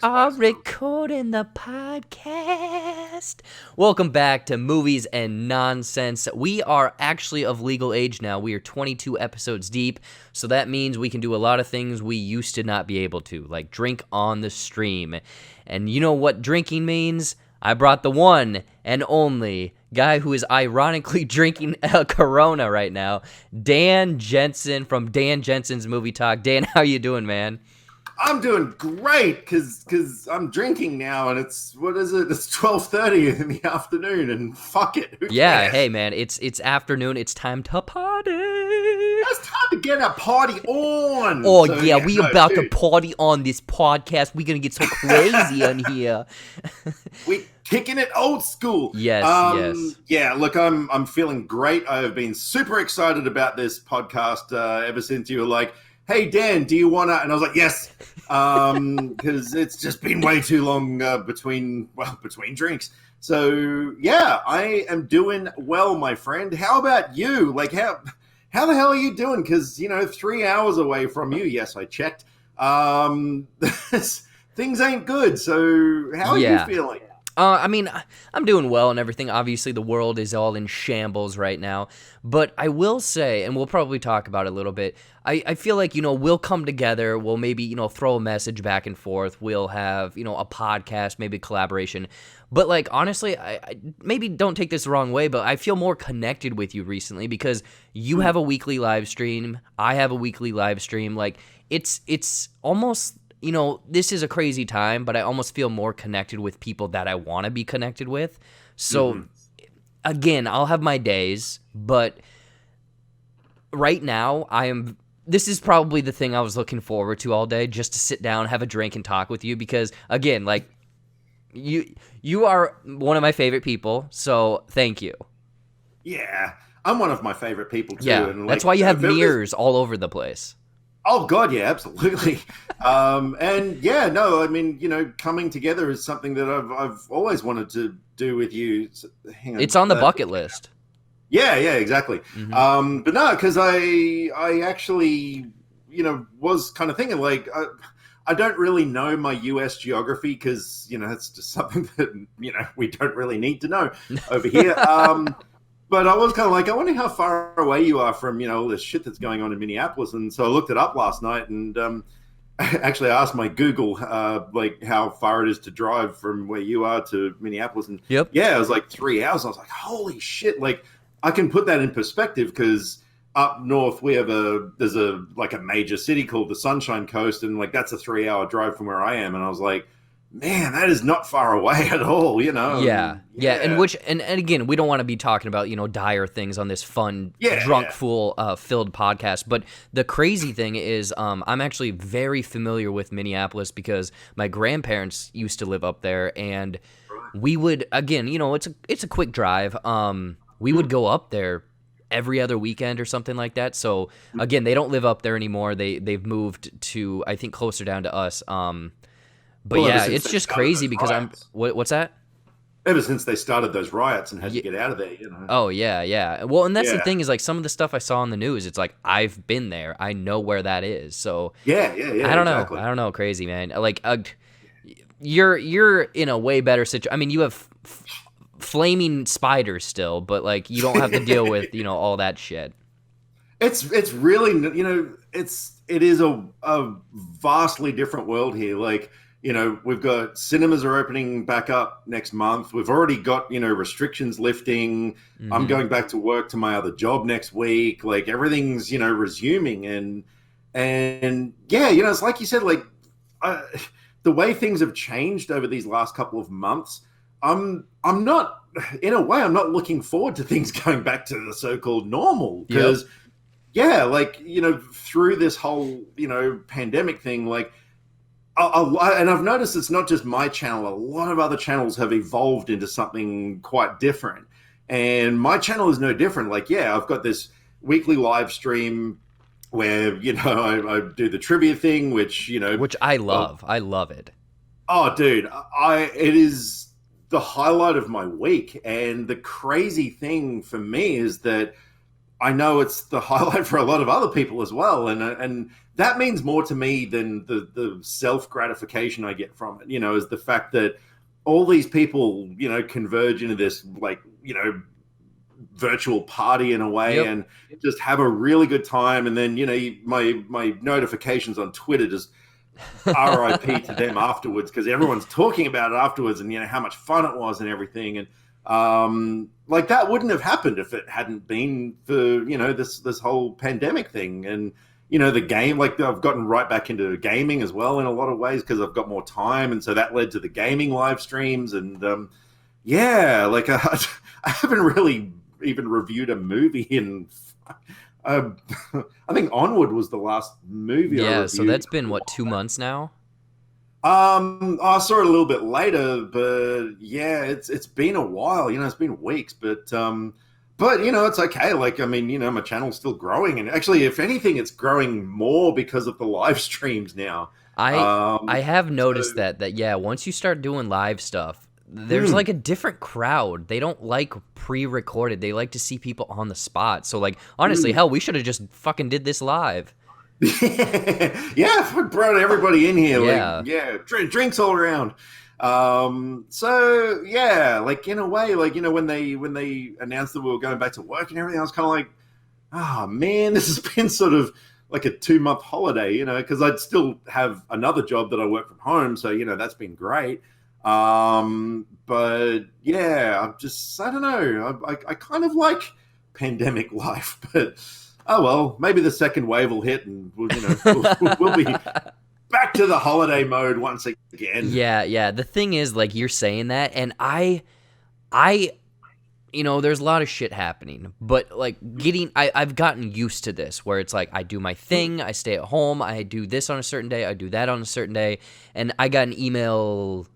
Are recording the podcast. Welcome back to Movies and Nonsense. We are actually of legal age now. We are 22 episodes deep, so that means we can do a lot of things we used to not be able to, like drink on the stream. And you know what drinking means? I brought the one and only guy who is ironically drinking a Corona right now, Dan Jensen from Dan Jensen's Movie Talk. Dan, how you doing, man? I'm doing great because I'm drinking now, and it's 12:30 in the afternoon, and fuck it, who Yeah, cares? hey man, it's afternoon. It's time to party. It's time to get a party on. Oh So, yeah, we about to dude, party on this podcast. We're gonna get so crazy on here. we kicking it old school. Yes, yes. Yeah, look, I'm feeling great. I have been super excited about this podcast ever since you were like, "Hey Dan, do you wanna?" And I was like, "Yes," because it's just been way too long between drinks. So yeah, I am doing well, my friend. How about you? Like how the hell are you doing? Because 3 hours away from you. Yes, I checked. Things ain't good. So how are you Yeah. feeling? I mean, I'm doing well and everything. Obviously, the world is all in shambles right now. But I will say, and we'll probably talk about it a little bit, I feel like, we'll come together. We'll maybe, throw a message back and forth. We'll have, a podcast, maybe collaboration. But, like, honestly, I maybe don't take this the wrong way, but I feel more connected with you recently because you have a weekly live stream. I have a weekly live stream. Like, it's almost... this is a crazy time, but I almost feel more connected with people that I want to be connected with. So, again, I'll have my days, but right now, this is probably the thing I was looking forward to all day, just to sit down, have a drink, and talk with you because, again, like, you are one of my favorite people, so thank you. Yeah, I'm one of my favorite people too. Yeah, And that's like, why you have if it was- mirrors all over the place. Oh God, yeah, absolutely. And yeah, no, I mean, coming together is something that I've always wanted to do with you. So, hang on, It's on the bucket list. yeah, exactly. But no, because I actually, was kind of thinking like I don't really know my U.S. geography because it's just something that we don't really need to know over here. But I was kind of like, I wonder how far away you are from, all this shit that's going on in Minneapolis. And so I looked it up last night and actually I asked my Google, like how far it is to drive from where you are to Minneapolis. And Yep. yeah, it was like 3 hours. I was like, holy shit. Like I can put that in perspective because up north there's a major city called the Sunshine Coast. And like, that's a 3 hour drive from where I am. And I was like, man, that is not far away at all, Yeah. And again, we don't want to be talking about, dire things on this fun, drunk fool filled podcast. But the crazy thing is, I'm actually very familiar with Minneapolis because my grandparents used to live up there, and we would, again, it's a quick drive. We would go up there every other weekend or something like that. So again, they don't live up there anymore. They've moved to, I think, closer down to us. But Well, yeah, it's just crazy because what's that? Ever since they started those riots and had to get out of there, Oh, yeah. Well, and that's the thing is, like, some of the stuff I saw on the news, it's like, I've been there. I know where that is. So, yeah. I don't exactly. know. I don't know. Crazy, man. Like, you're in a way better situation. I mean, you have flaming spiders still, but, like, you don't have to deal with, all that shit. It's really, it is a vastly different world here. Like, we've got cinemas are opening back up next month. We've already got, restrictions lifting. I'm going back to work to my other job next week. Like everything's, resuming and yeah, it's like you said, like the way things have changed over these last couple of months. I'm not, in a way, I'm not looking forward to things going back to the so-called normal because yeah, like, through this whole, pandemic thing, like, and I've noticed it's not just my channel. A lot of other channels have evolved into something quite different. And my channel is no different. Like, yeah, I've got this weekly live stream where, I do the trivia thing, which I love. I love it. Oh, dude, it is the highlight of my week. And the crazy thing for me is that I know it's the highlight for a lot of other people as well, and that means more to me than the self gratification I get from it. Is the fact that all these people, converge into this like virtual party in a way, Yep. and just have a really good time, and then my notifications on Twitter just RIP to them afterwards because everyone's talking about it afterwards, and how much fun it was and everything, and like that wouldn't have happened if it hadn't been for this whole pandemic thing, and the game, like I've gotten right back into gaming as well in a lot of ways because I've got more time, and so that led to the gaming live streams, and yeah, like I haven't really even reviewed a movie in. Uh, I think Onward was the last movie I Yeah, so reviewed. that's been what, 2 months now? I saw it a little bit later, but yeah, it's been a while. It's been weeks, but it's okay. Like, I mean, my channel's still growing, and actually, if anything, it's growing more because of the live streams now. I Um, I have noticed so, that yeah, once you start doing live stuff, there's mm, like a different crowd. They don't like pre-recorded. They like to see people on the spot. So like honestly, mm. hell, we should have just fucking did this live. Yeah, we brought everybody in here. Like, Yeah. yeah, drinks all around. So yeah, like in a way, like when they announced that we were going back to work and everything, I was kind of like, oh man, this has been sort of like a 2 month holiday, because I'd still have another job that I work from home, so that's been great. But yeah, I don't know, I kind of like pandemic life, but oh well, maybe the second wave will hit, and we'll be back to the holiday mode once again. Yeah, yeah. The thing is, like, you're saying that, and I, there's a lot of shit happening, but like I've gotten used to this where it's like I do my thing, I stay at home, I do this on a certain day, I do that on a certain day, and I got an email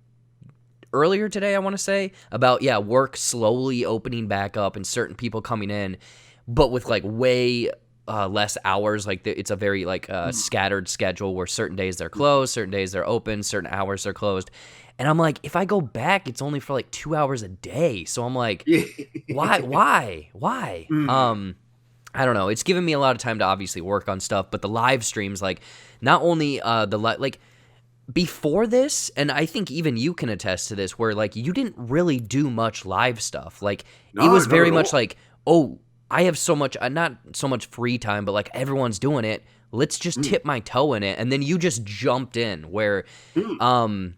earlier today, I want to say, about work slowly opening back up and certain people coming in, but with like way less hours. Like it's a very like scattered schedule where certain days they're closed, certain days they're open, certain hours they're closed. And I'm like, if I go back, it's only for like 2 hours a day. So I'm like, why? Mm. I don't know. It's given me a lot of time to obviously work on stuff, but the live streams, like, not only like before this, and I think even you can attest to this, where like you didn't really do much live stuff. Like it No, was not very at much all. like, oh, I have so much, not so much free time, but like everyone's doing it. Let's just Mm. tip my toe in it, and then you just jumped in. Where, Mm.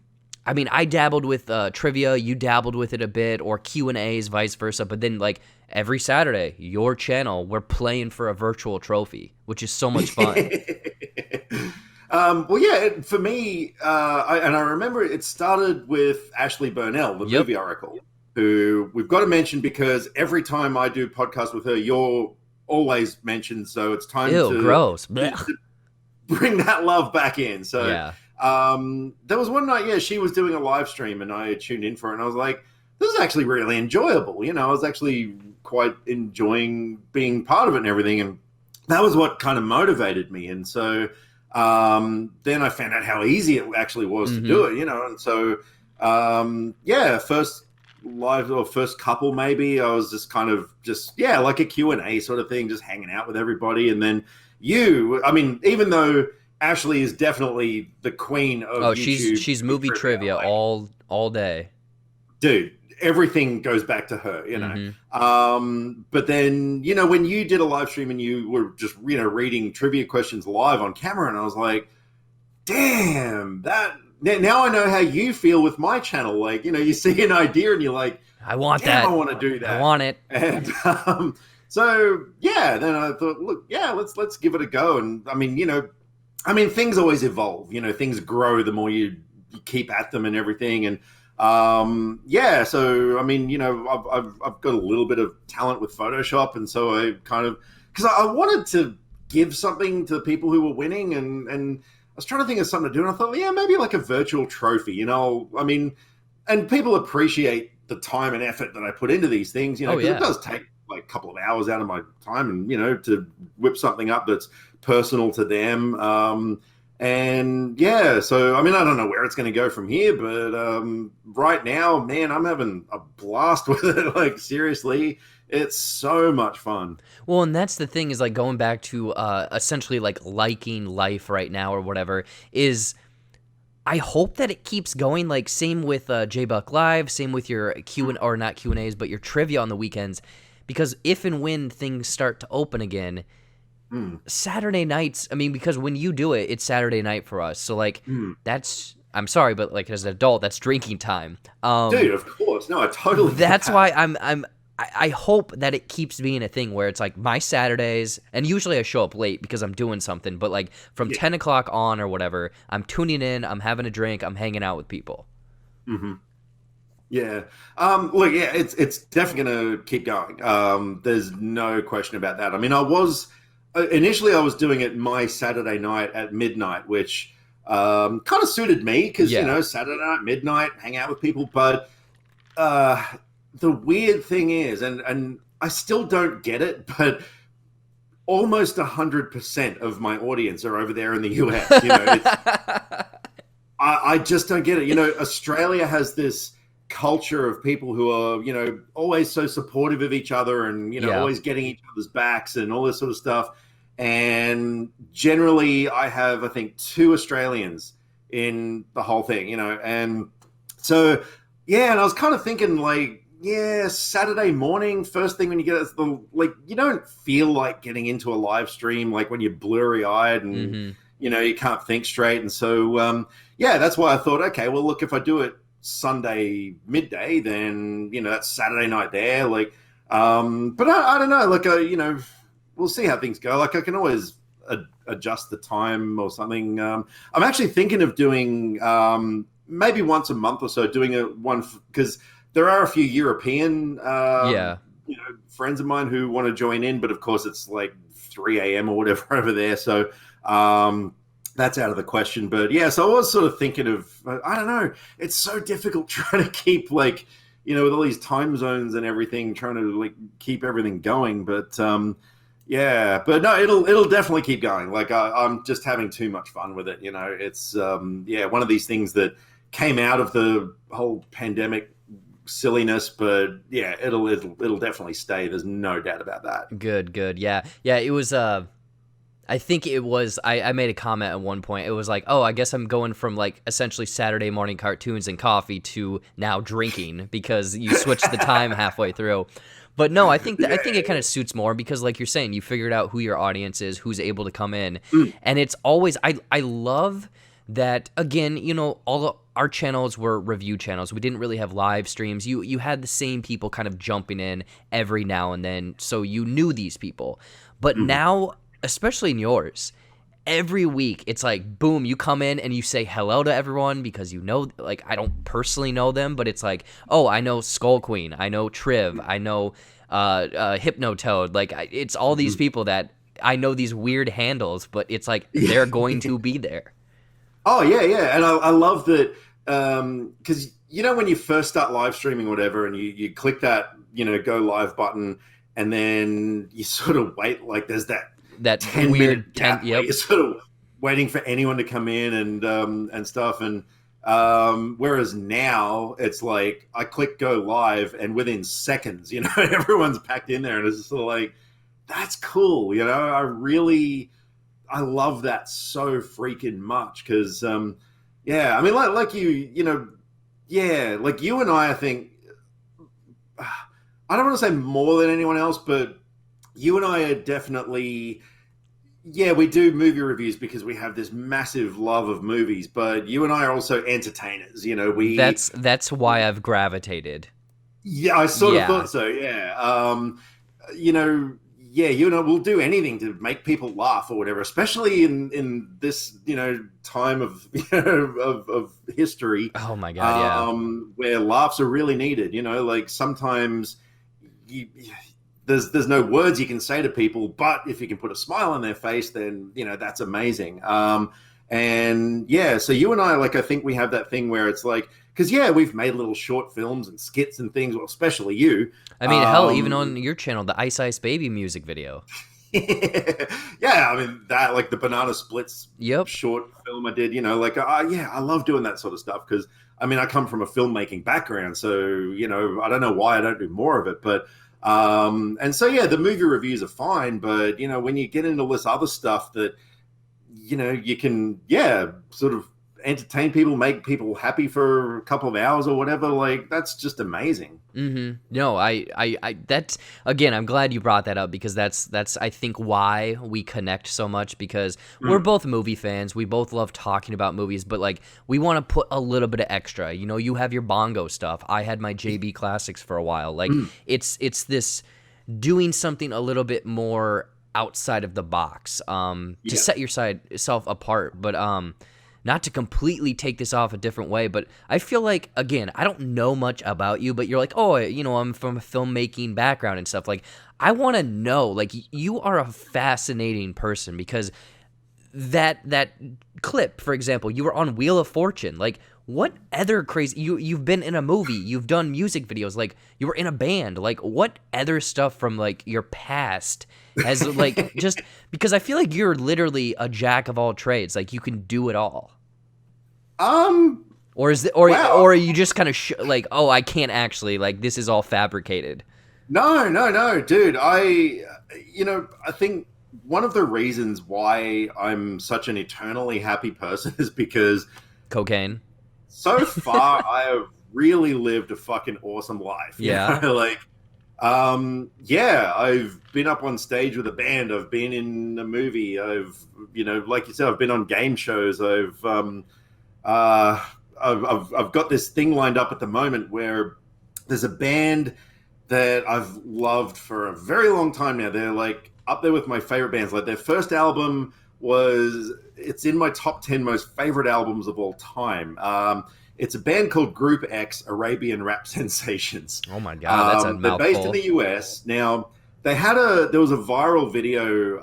I mean, I dabbled with trivia, you dabbled with it a bit, or Q&As, vice versa. But then like every Saturday, your channel, we're playing for a virtual trophy, which is so much fun. Well, yeah, for me, and I remember it started with Ashley Burnell, the Yep. movie oracle, who we've got to mention because every time I do podcasts with her, you're always mentioned. So it's time Ew, gross. Blech. to bring that love back in. So Yeah. there was one night, yeah, she was doing a live stream and I tuned in for it, and I was like, this is actually really enjoyable. I was actually quite enjoying being part of it and everything. And that was what kind of motivated me. And so then I found out how easy it actually was to Mm-hmm. do it, and so yeah, first couple maybe I was just kind of yeah, like a Q&A sort of thing, just hanging out with everybody. And then I mean, even though Ashley is definitely the queen of Oh, YouTube she's movie trivia like, all day. dude, everything goes back to her, Mm-hmm. But then, when you did a live stream and you were just, reading trivia questions live on camera, and I was like, damn, that now I know how you feel with my channel. Like, you see an idea and you're like, I want damn, that. I want to do I that. want it. And so yeah, then I thought, look, yeah, let's give it a go. And things always evolve. Things grow the more you keep at them and everything. And yeah, so I mean, I've got a little bit of talent with Photoshop, and so I kind of, because I wanted to give something to the people who were winning, and I was trying to think of something to do, and I thought, yeah, maybe like a virtual trophy. I mean, and people appreciate the time and effort that I put into these things, Oh because it yeah. does take like a couple of hours out of my time, and to whip something up that's personal to them. And yeah, so I mean, I don't know where it's going to go from here, but right now, man, I'm having a blast with it. Like seriously, It's so much fun. Well, and that's the thing is like going back to essentially like liking life right now or whatever is I hope that it keeps going. Like same with JBuck Live, same with your Q and or not Q&As, but your trivia on the weekends. Because if and when things start to open again, Mm, Saturday nights, I mean, because when you do it, it's Saturday night for us. So like mm. that's I'm sorry, but like as an adult, that's drinking time. Dude, of course. No, I totally get That's why that. I hope that it keeps being a thing where it's like my Saturdays, and usually I show up late because I'm doing something, but like from Yeah. 10 o'clock on or whatever, I'm tuning in, I'm having a drink, I'm hanging out with people. Hmm. Yeah. Look, yeah, it's definitely going to keep going. There's no question about that. I mean, I was initially I was doing it my Saturday night at midnight, which kind of suited me because Yeah. Saturday night midnight, hang out with people. But uh, the weird thing is, and I still don't get it, but almost 100% of my audience are over there in the US. It's I just don't get it. Australia has this culture of people who are, always so supportive of each other and, Yeah. always getting each other's backs and all this sort of stuff. And generally, I have, I think, two Australians in the whole thing, and so, yeah. And I was kind of thinking, like, yeah, Saturday morning, first thing when you get it, you don't feel like getting into a live stream, like when you're blurry eyed and, Mhm. you can't think straight. And so, yeah, that's why I thought, okay, well, look, if I do it Sunday midday, then that's Saturday night there. Like, but I don't know. Like, we'll see how things go. Like, I can always adjust the time or something. I'm actually thinking of doing maybe once a month or so, doing a one because there are a few European Yeah. friends of mine who want to join in, but of course it's like 3 a.m. or whatever over there. So that's out of the question. But yeah, so I was sort of thinking of, I don't know, it's so difficult trying to keep like, with all these time zones and everything, trying to like keep everything going. But yeah, but no, it'll definitely keep going. Like I'm just having too much fun with it. It's yeah, one of these things that came out of the whole pandemic silliness, but yeah, it'll definitely stay. There's no doubt about that. Good, good. Yeah. Yeah, it was I think it was I made a comment at one point. It was like, "Oh, I guess I'm going from like essentially Saturday morning cartoons and coffee to now drinking because you switched the time halfway through." But no, I think it kind of suits more because like you're saying, you figured out who your audience is, who's able to come in. Mm, And it's always I love that again, our channels were review channels. We didn't really have live streams. You had the same people kind of jumping in every now and then, so you knew these people. But mm, now, especially in yours, every week it's like boom, you come in and you say hello to everyone because like I don't personally know them, but it's like, oh, I know Skull Queen, I know Triv, I know Hypnotoad. Like it's all these mm. people that I know these weird handles, but it's like they're going to be there. Oh yeah, yeah, and I love that because when you first start live streaming or whatever, and you click that go live button, and then you sort of wait, like there's that That 10-minute weird 10, gap where yep. you're sort of waiting for anyone to come in and stuff, and whereas now it's like I click go live, and within seconds, everyone's packed in there, and it's just sort of like that's cool, I love that so freaking much because, yeah, I mean, like yeah, like you and I think, I don't want to say more than anyone else, but you and I are definitely, yeah, we do movie reviews because we have this massive love of movies, but you and I are also entertainers. That's why I've gravitated. Yeah, I sort of Yeah. thought so. Yeah. Yeah, will do anything to make people laugh or whatever, especially in this, time of, of history, Oh my god, yeah. where laughs are really needed. Like sometimes you, there's no words you can say to people, but if you can put a smile on their face, then, that's amazing. And yeah, so you and I, like, I think we have that thing where it's like, because yeah, we've made little short films and skits and things. Well, especially you. I mean, hell, even on your channel, the Ice Ice Baby music video. Yeah, I mean that, like the Banana Splits Yep. short film I did. Like yeah, I love doing that sort of stuff because I mean I come from a filmmaking background, so I don't know why I don't do more of it, but And so, yeah, the movie reviews are fine, but when you get into this other stuff that you can, yeah, sort of entertain people, make people happy for a couple of hours or whatever. Like, that's just amazing. No, that's, again, I'm glad you brought that up, because that's I think why we connect so much, because we're both movie fans. We both love talking about movies, but like, we want to put a little bit of extra. You have your bongo stuff. I had my JB classics for a while. Like, it's this doing something a little bit more outside of the box, to set yourself apart, but not to completely take this off a different way, but I feel like, again, I don't know much about you, but you're like, oh, I'm from a filmmaking background and stuff. Like, I want to know, like, you are a fascinating person, because that clip, for example, you were on Wheel of Fortune. Like, what other crazy, you've been in a movie, you've done music videos, like, you were in a band. Like, what other stuff from, like, your past has, like, just because I feel like you're literally a jack of all trades. Like, you can do it all. Or is it, or are you just kind of like, oh, I can't actually, like, this is all fabricated? No, dude. I think one of the reasons why I'm such an eternally happy person is because Cocaine. So far, I have really lived a fucking awesome life. Yeah. Like, yeah, I've been up on stage with a band. I've been in a movie. I've, like you said, I've been on game shows. I've got this thing lined up at the moment where there's a band that I've loved for a very long time now. They're like up there with my favorite bands. Like, their first album it's in my top 10 most favorite albums of all time. It's a band called Group X, Arabian Rap Sensations. Oh my God, that's a mouthful. They're based in the US. Now, there was a viral video,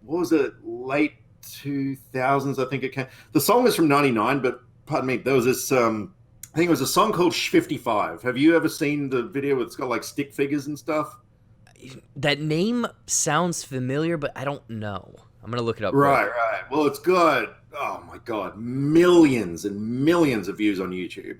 what was it, late 2000s, I think it came. The song is from 99, but pardon me, there was this, I think it was a song called 55. Have you ever seen the video? It's got like stick figures and stuff. That name sounds familiar, but I don't know. I'm going to look it up. Right. Well, it's got, oh my God, millions and millions of views on YouTube.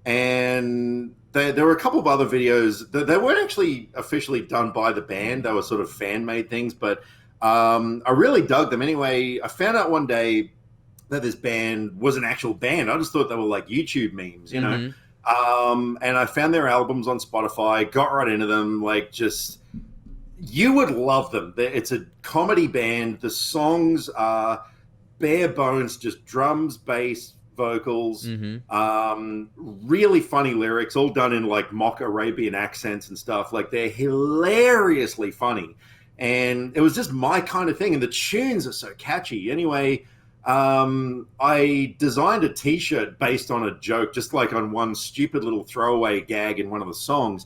And there were a couple of other videos. They weren't actually officially done by the band. They were sort of fan-made things, but I really dug them. Anyway, I found out one day that this band was an actual band. I just thought they were like YouTube memes, you know? And I found their albums on Spotify, got right into them, like, just... You would love them. It's a comedy band. The songs are bare bones, just drums, bass, vocals, really funny lyrics, all done in like mock Arabian accents and stuff. Like, they're hilariously funny. And it was just my kind of thing. And the tunes are so catchy. Anyway, I designed a t-shirt based on a joke, just like on one stupid little throwaway gag in one of the songs.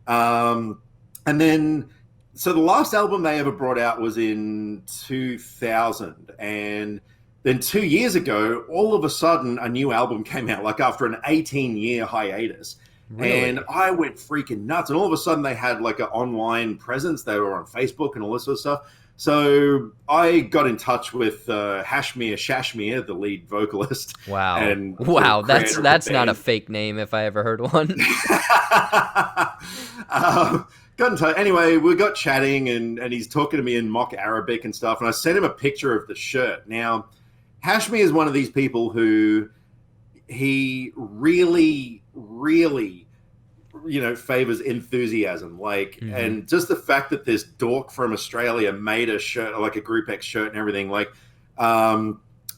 And then... So the last album they ever brought out was in 2000. And then 2 years ago, all of a sudden, a new album came out, like after an 18-year hiatus. Really? And I went freaking nuts. And all of a sudden, they had like an online presence. They were on Facebook and all this sort of stuff. So I got in touch with Hashmir Shashmir, the lead vocalist. Wow. And wow, that's not a fake name if I ever heard one. Anyway, we got chatting, and he's talking to me in mock Arabic and stuff, and I sent him a picture of the shirt. Now, Hashmi is one of these people who he really, really, favors enthusiasm. Like, and just the fact that this dork from Australia made a shirt, like a Group X shirt and everything, like,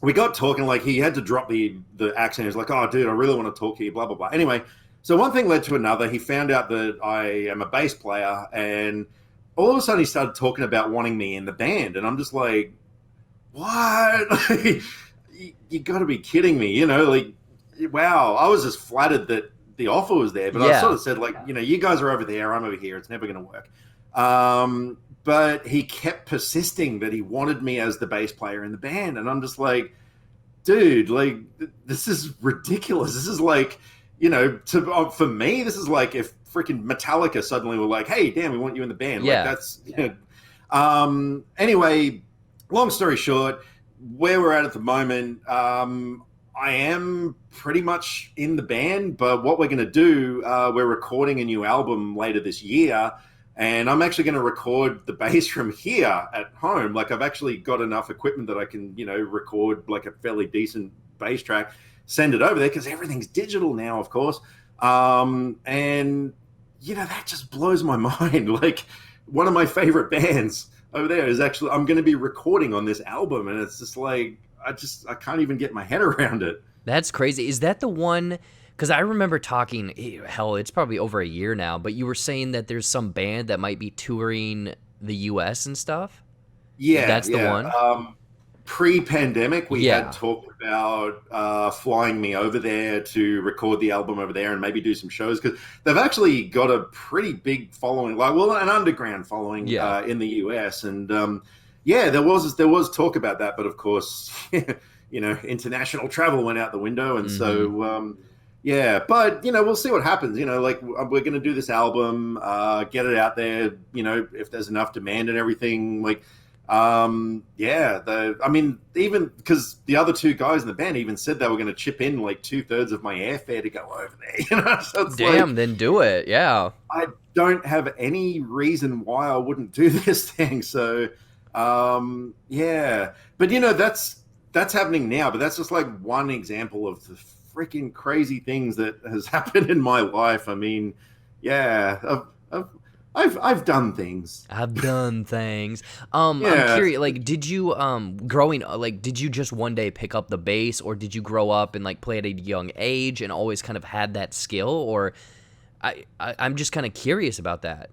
we got talking, like, he had to drop the accent. He was like, oh, dude, I really want to talk to you, blah, blah, blah. Anyway, so one thing led to another. He found out that I am a bass player, and all of a sudden he started talking about wanting me in the band. And I'm just like, what? You got to be kidding me. Like, wow. I was just flattered that the offer was there, but I sort of said, like, you guys are over there, I'm over here. It's never going to work. But he kept persisting that he wanted me as the bass player in the band. And I'm just like, dude, like, this is ridiculous. This is like... for me, this is like if freaking Metallica suddenly were like, hey, Dan, we want you in the band. Yeah. Like, that's, anyway, long story short, where we're at the moment, I am pretty much in the band, but what we're going to do, we're recording a new album later this year, and I'm actually going to record the bass from here at home. Like I've actually got enough equipment that I can, record like a fairly decent bass track, send it over there because everything's digital now, of course. And that just blows my mind. Like one of my favorite bands over there is actually I'm going to be recording on this album, and it's just like I can't even get my head around it. That's crazy. Is that the one? Because I remember talking, hell, it's probably over a year now, but you were saying that there's some band that might be touring the U.S. and stuff? Yeah, That's the yeah. one? Pre-pandemic, we had Yeah. talked about flying me over there to record the album over there and maybe do some shows because they've actually got a pretty big following, like an underground following Yeah. in the US. And yeah, there was talk about that, but of course, international travel went out the window, and Mm-hmm. so yeah. But we'll see what happens. Like we're going to do this album, get it out there. If there's enough demand and everything, like. Yeah, I mean, even because the other two guys in the band even said they were going to chip in like 2/3 of my airfare to go over there. So it's like Damn, then do it. Yeah. I don't have any reason why I wouldn't do this thing. So, yeah, but that's happening now. But that's just like one example of the freaking crazy things that has happened in my life. I mean, yeah, I've done things. I've done things. I'm Yeah. curious, like, did you, did you just one day pick up the bass, or did you grow up and, like, play at a young age and always kind of had that skill? Or I'm just kind of curious about that.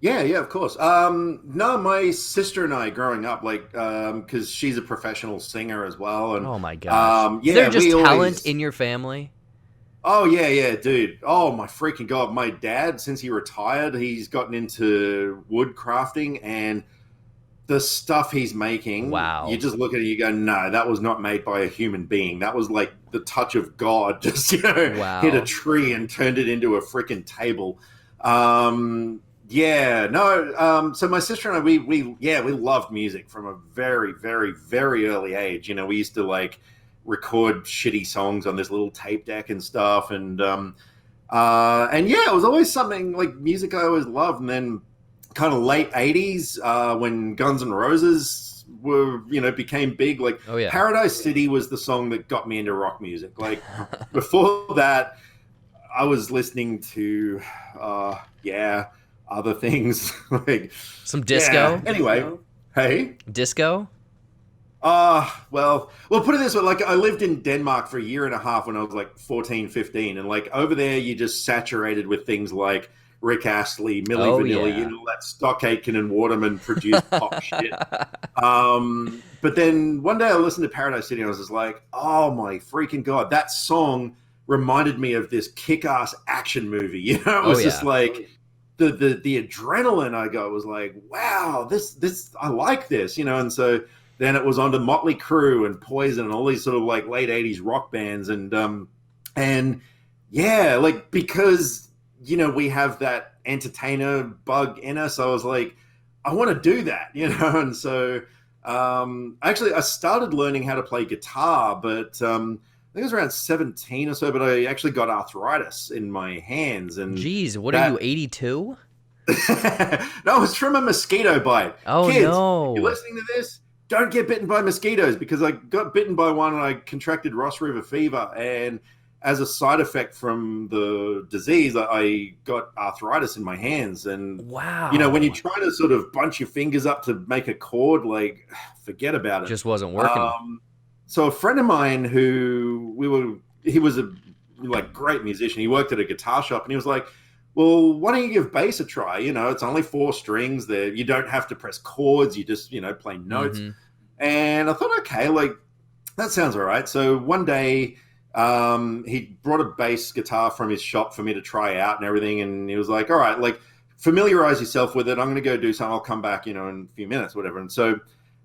Yeah, yeah, of course. No, my sister and I growing up, like, because she's a professional singer as well, and Oh my gosh. Is there yeah, just we talent always. in your family? Oh yeah, yeah, dude. Oh my freaking god, my dad, since he retired, he's gotten into wood crafting, and the stuff he's making, you Wow. just look at it, you go, no, that was not made by a human being. That was like the touch of God, just hit a Wow. tree and turned it into a freaking table. Yeah, no. So my sister and I, we loved music from a very, very, very early age. We used to like record shitty songs on this little tape deck and stuff, and yeah, it was always something like music I always loved. And then kind of late 80s, when Guns N' Roses became big, like Oh yeah. Paradise City was the song that got me into rock music. Like before that, I was listening to yeah, other things. Like Some yeah, disco? anyway. Hey. Disco? Well, put it this way. Like, I lived in Denmark for a year and a half when I was like 14, 15. And like over there, you're just saturated with things like Rick Astley, Milli Oh Vanilli, yeah. that Stock Aitken and Waterman produced pop shit. But then one day I listened to Paradise City and I was just like, oh my freaking God, that song reminded me of this kick-ass action movie. It Oh was just yeah. like the adrenaline I got was like, wow, this I like this, and so then it was on to Motley Crue and Poison and all these sort of like late 80s rock bands. And yeah, like because we have that entertainer bug in us, I was like, I want to do that, and so actually I started learning how to play guitar, but I think it was around 17 or so, but I actually got arthritis in my hands, and Jeez, what are you, that 82? no, it's from a mosquito bite. Oh Kids, if you're no. listening to this, don't get bitten by mosquitoes, because I got bitten by one and I contracted Ross River fever. And as a side effect from the disease, I got arthritis in my hands. And, when you Wow. try to sort of bunch your fingers up to make a chord, like, forget about it. Just wasn't working. Um, so a friend of mine he was a like great musician. He worked at a guitar shop, and he was like, well, why don't you give bass a try? It's only 4 strings there. You don't have to press chords. You just, play notes. Mm-hmm. And I thought, okay, like that sounds all right. So one day, he brought a bass guitar from his shop for me to try out and everything. And he was like, all right, like familiarize yourself with it. I'm going to go do something. I'll come back, in a few minutes, whatever. And so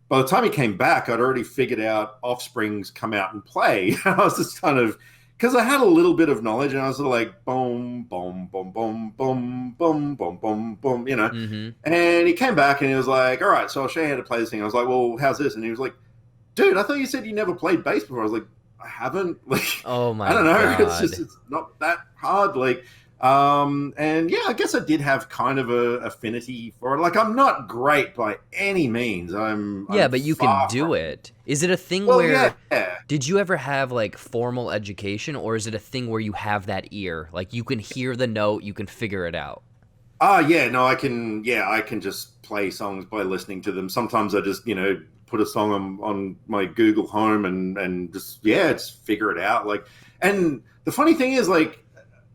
by the time he came back, I'd already figured out Offspring's Come Out and Play. I was just kind of, because I had a little bit of knowledge, and I was sort of like, boom, boom, boom, boom, boom, boom, boom, boom, boom. Mm-hmm. And he came back and he was like, all right, so I'll show you how to play this thing. I was like, well, how's this? And he was like, dude, I thought you said you never played bass before. I was like, I haven't. Like, Oh I my don't know. God. It's not that hard. Like, and yeah, I guess I did have kind of a affinity for it. Like, I'm not great by any means. Yeah, I'm but you can far do from it. it. Is it a thing Well, yeah. where did you ever have like formal education, or is it a thing where you have that ear? Like you can hear the note, you can figure it out. Ah, yeah, no, I can. Yeah, I can just play songs by listening to them. Sometimes I just, put a song on my Google Home and just, yeah, just figure it out. Like, and the funny thing is, like,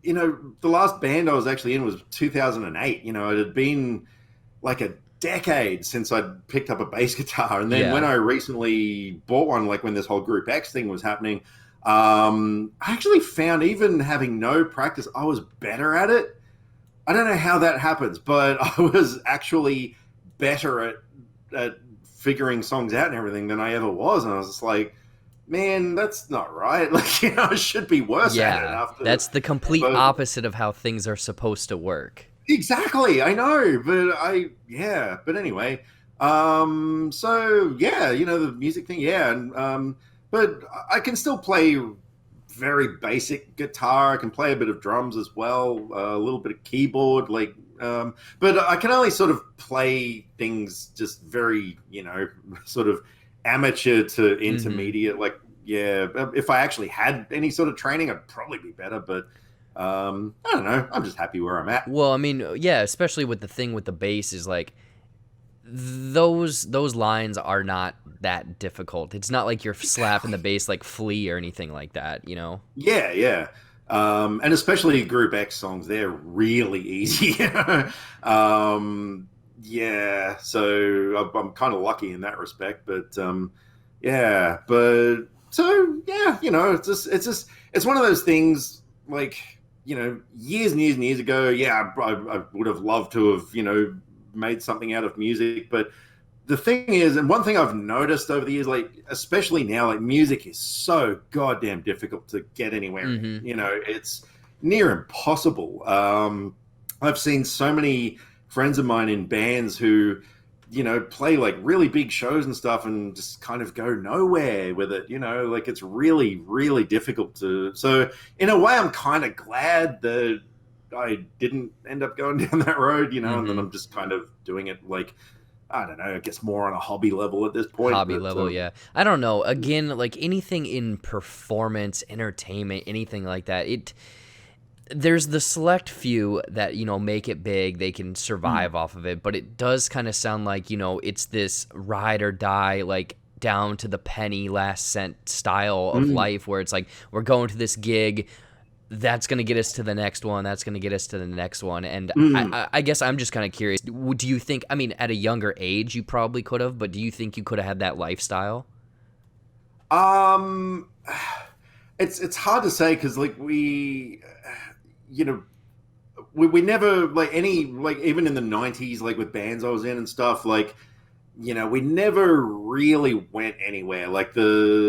the last band I was actually in was 2008. It had been like a decade since I'd picked up a bass guitar, and then when Yeah. I recently bought one, like when this whole Group X thing was happening, I actually found even having no practice, I was better at it. I don't know how that happens, but I was actually better at figuring songs out and everything than I ever was, and I was just like, man, that's not right. Like, I should be worse at it Yeah. after. That's the complete But opposite of how things are supposed to work. exactly, I know, yeah. But anyway, so yeah, the music thing, yeah, and but I can still play very basic guitar. I can play a bit of drums as well, a little bit of keyboard, like, but I can only sort of play things just very, sort of amateur to Mhm. intermediate. Like, yeah, if I actually had any sort of training, I'd probably be better. But I don't know. I'm just happy where I'm at. Well, I mean, yeah, especially with the thing with the bass is like those lines are not that difficult. It's not like you're slapping the Exactly. bass like Flea or anything like that, you know? Yeah, yeah. And especially Group X songs, they're really easy. Yeah, so I'm kind of lucky in that respect. But yeah, but so yeah, it's one of those things. Like, years and years and years ago, yeah, I would have loved to have made something out of music, but the thing is, and one thing I've noticed over the years, like especially now, like music is so goddamn difficult to get anywhere in. Mhm. It's near impossible. I've seen so many friends of mine in bands who, play like really big shows and stuff, and just kind of go nowhere with it. Like it's really, really difficult to. So in a way, I'm kind of glad that I didn't end up going down that road. And then Mhm. I'm just kind of doing it like I don't know, I guess more on a hobby level at this point. Hobby But level, yeah. I don't know. Again, like anything in performance, entertainment, anything like that, there's the select few that, make it big, they can survive off of it, but it does kind of sound like, it's this ride or die, like down to the penny last cent style of mm, life where it's like we're going to this gig, that's going to get us to the next one, that's going to get us to the next one. And mm. I guess I'm just kind of curious, do you think, I mean, at a younger age you probably could have, but do you think you could have had that lifestyle? um, it's hard to say because like you know, we never like any like even in the '90s, like with bands I was in and stuff, like we never really went anywhere. Like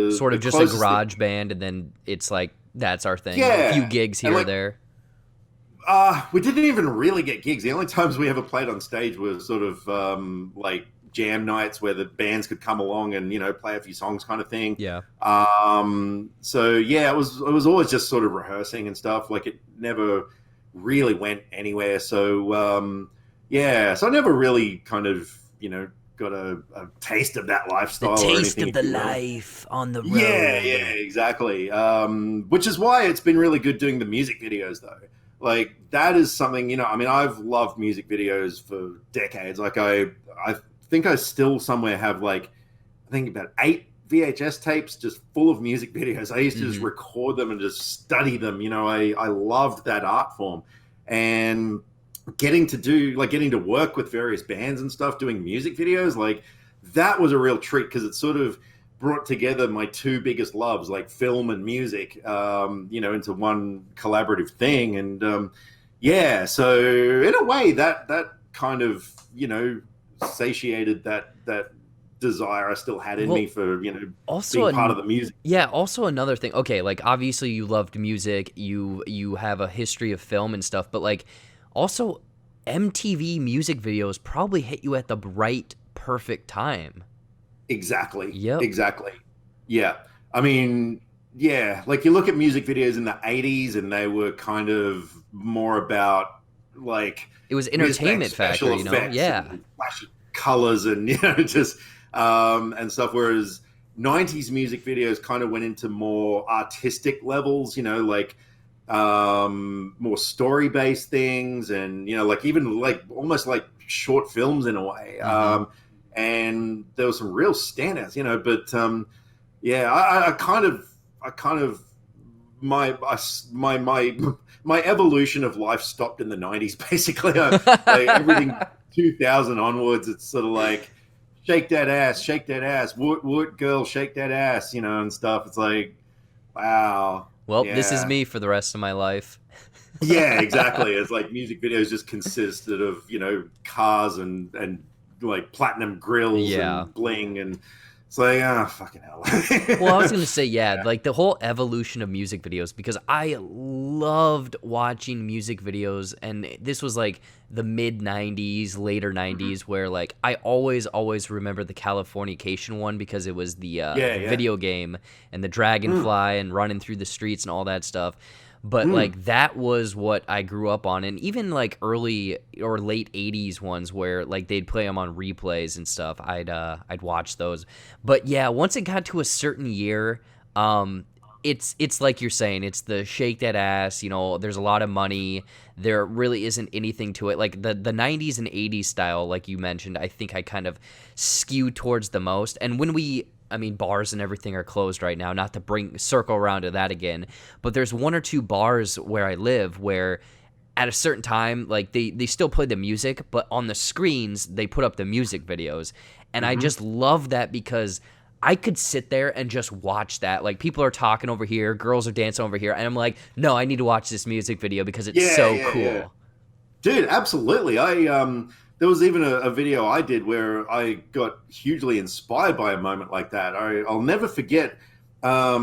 Sort the of just a closest thing, garage band, and then it's like that's our thing, a few yeah, gigs and here or like there. we didn't even really get gigs. The only times we ever played on stage was sort of like jam nights where the bands could come along and play a few songs, kind of thing. Yeah. So yeah, it was always just sort of rehearsing and stuff. Like it never really went anywhere. So yeah, so I never really kind of got a taste of that The lifestyle or taste anything, of if the you will. life on the Yeah, yeah, road. exactly. Which is why it's been really good doing the music videos, though. Like that is something, I mean, I've loved music videos for decades. Like I think I still somewhere have like, I think about 8 VHS tapes just full of music videos. I used to just Mhm. record them and just study them. I loved that art form, and getting to work with various bands and stuff doing music videos, like that was a real treat because it sort of brought together my two biggest loves, like film and music, into one collaborative thing. And yeah, so in a way that kind of satiated that desire I still had in me Well, for also being part of the music. yeah, also another thing. Okay, like obviously you loved music, you have a history of film and stuff, but like also MTV music videos probably hit you at the right perfect time. Exactly. Yep. Exactly. Yeah. I mean, yeah, like you look at music videos in the 80s and they were kind of more about like It was whiz bang entertainment factor, special you know? effects Yeah. and flashy colors and just and stuff. Whereas 90s music videos kind of went into more artistic levels, like more story based things, and like even like almost like short films in a way. Mm-hmm. And there were some real standouts, but yeah, I kind of my my evolution of life stopped in the 90s basically. Like everything 2000 onwards, it's sort of like shake that ass, woot girl, shake that ass, and stuff. It's like, wow, Well, this is yeah. me for the rest of my life. Yeah, exactly. It's like music videos just consisted of, cars and like platinum grills Yeah. and bling, and it's like, fucking hell. Well, I was gonna say, yeah, like the whole evolution of music videos, because I loved watching music videos, and this was like the mid '90s, later Mhm. '90s, where like I always remember the Californication one because it was Yeah, the yeah. video game and the Mm, dragonfly and running through the streets and all that stuff. But mm, like that was what I grew up on, and even like early or late '80s ones where like they'd play them on replays and stuff. I'd watch those. But yeah, once it got to a certain year, it's like you're saying, it's the shake that ass. There's a lot of money. There really isn't anything to it. Like the '90s and '80s style, like you mentioned, I think I kind of skew towards the most. And I mean, bars and everything are closed right now. Not to circle around to that again, but there's one or two bars where I live where at a certain time, like they still play the music, but on the screens they put up the music videos, and I hmm just love that because I could sit there and just watch that. Like people are talking over here, girls are dancing over here, and I'm like, no, I need to watch this music video because it's Yeah, so yeah, yeah. cool. Dude, absolutely. There was even a video I did where I got hugely inspired by a moment like that. I'll never forget. I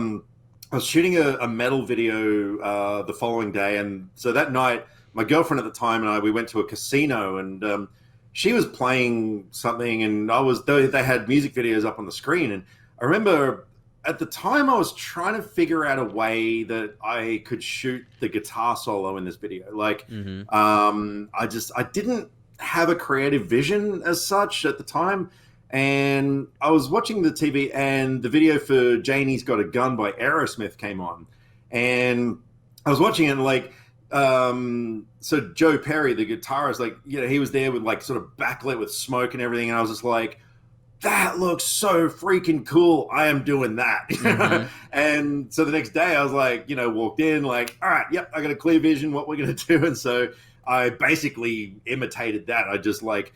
was shooting a metal video the following day, and so that night, my girlfriend at the time and we went to a casino, and she was playing something, and they had music videos up on the screen, and I remember at the time I was trying to figure out a way that I could shoot the guitar solo in this video. Like, Hmm. I didn't have a creative vision as such at the time, and I was watching the TV, and the video for "Janie's Got a Gun" by Aerosmith came on, and I was watching it, and like, so Joe Perry, the guitarist, like, he was there with like sort of backlit with smoke and everything, and I was just like, that looks so freaking cool. I am doing that. Hmm. And so the next day I was like, walked in like, all right, yep, I got a clear vision what we're going to do. And so I basically imitated that. I just like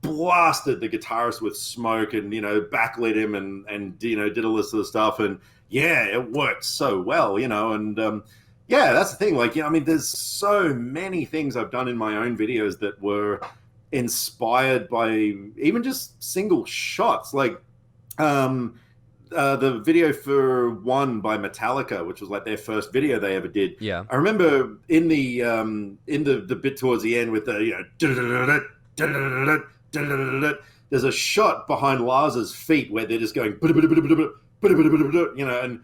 blasted the guitarist with smoke and, backlit him and did all this sort of stuff. And yeah, it worked so well, and, yeah, that's the thing. Like, I mean, there's so many things I've done in my own videos that were inspired by even just single shots, like um the video for One by Metallica, which was like their first video they ever did. Yeah. I remember in the bit towards the end with the there's a shot behind Lars's feet where they're just going and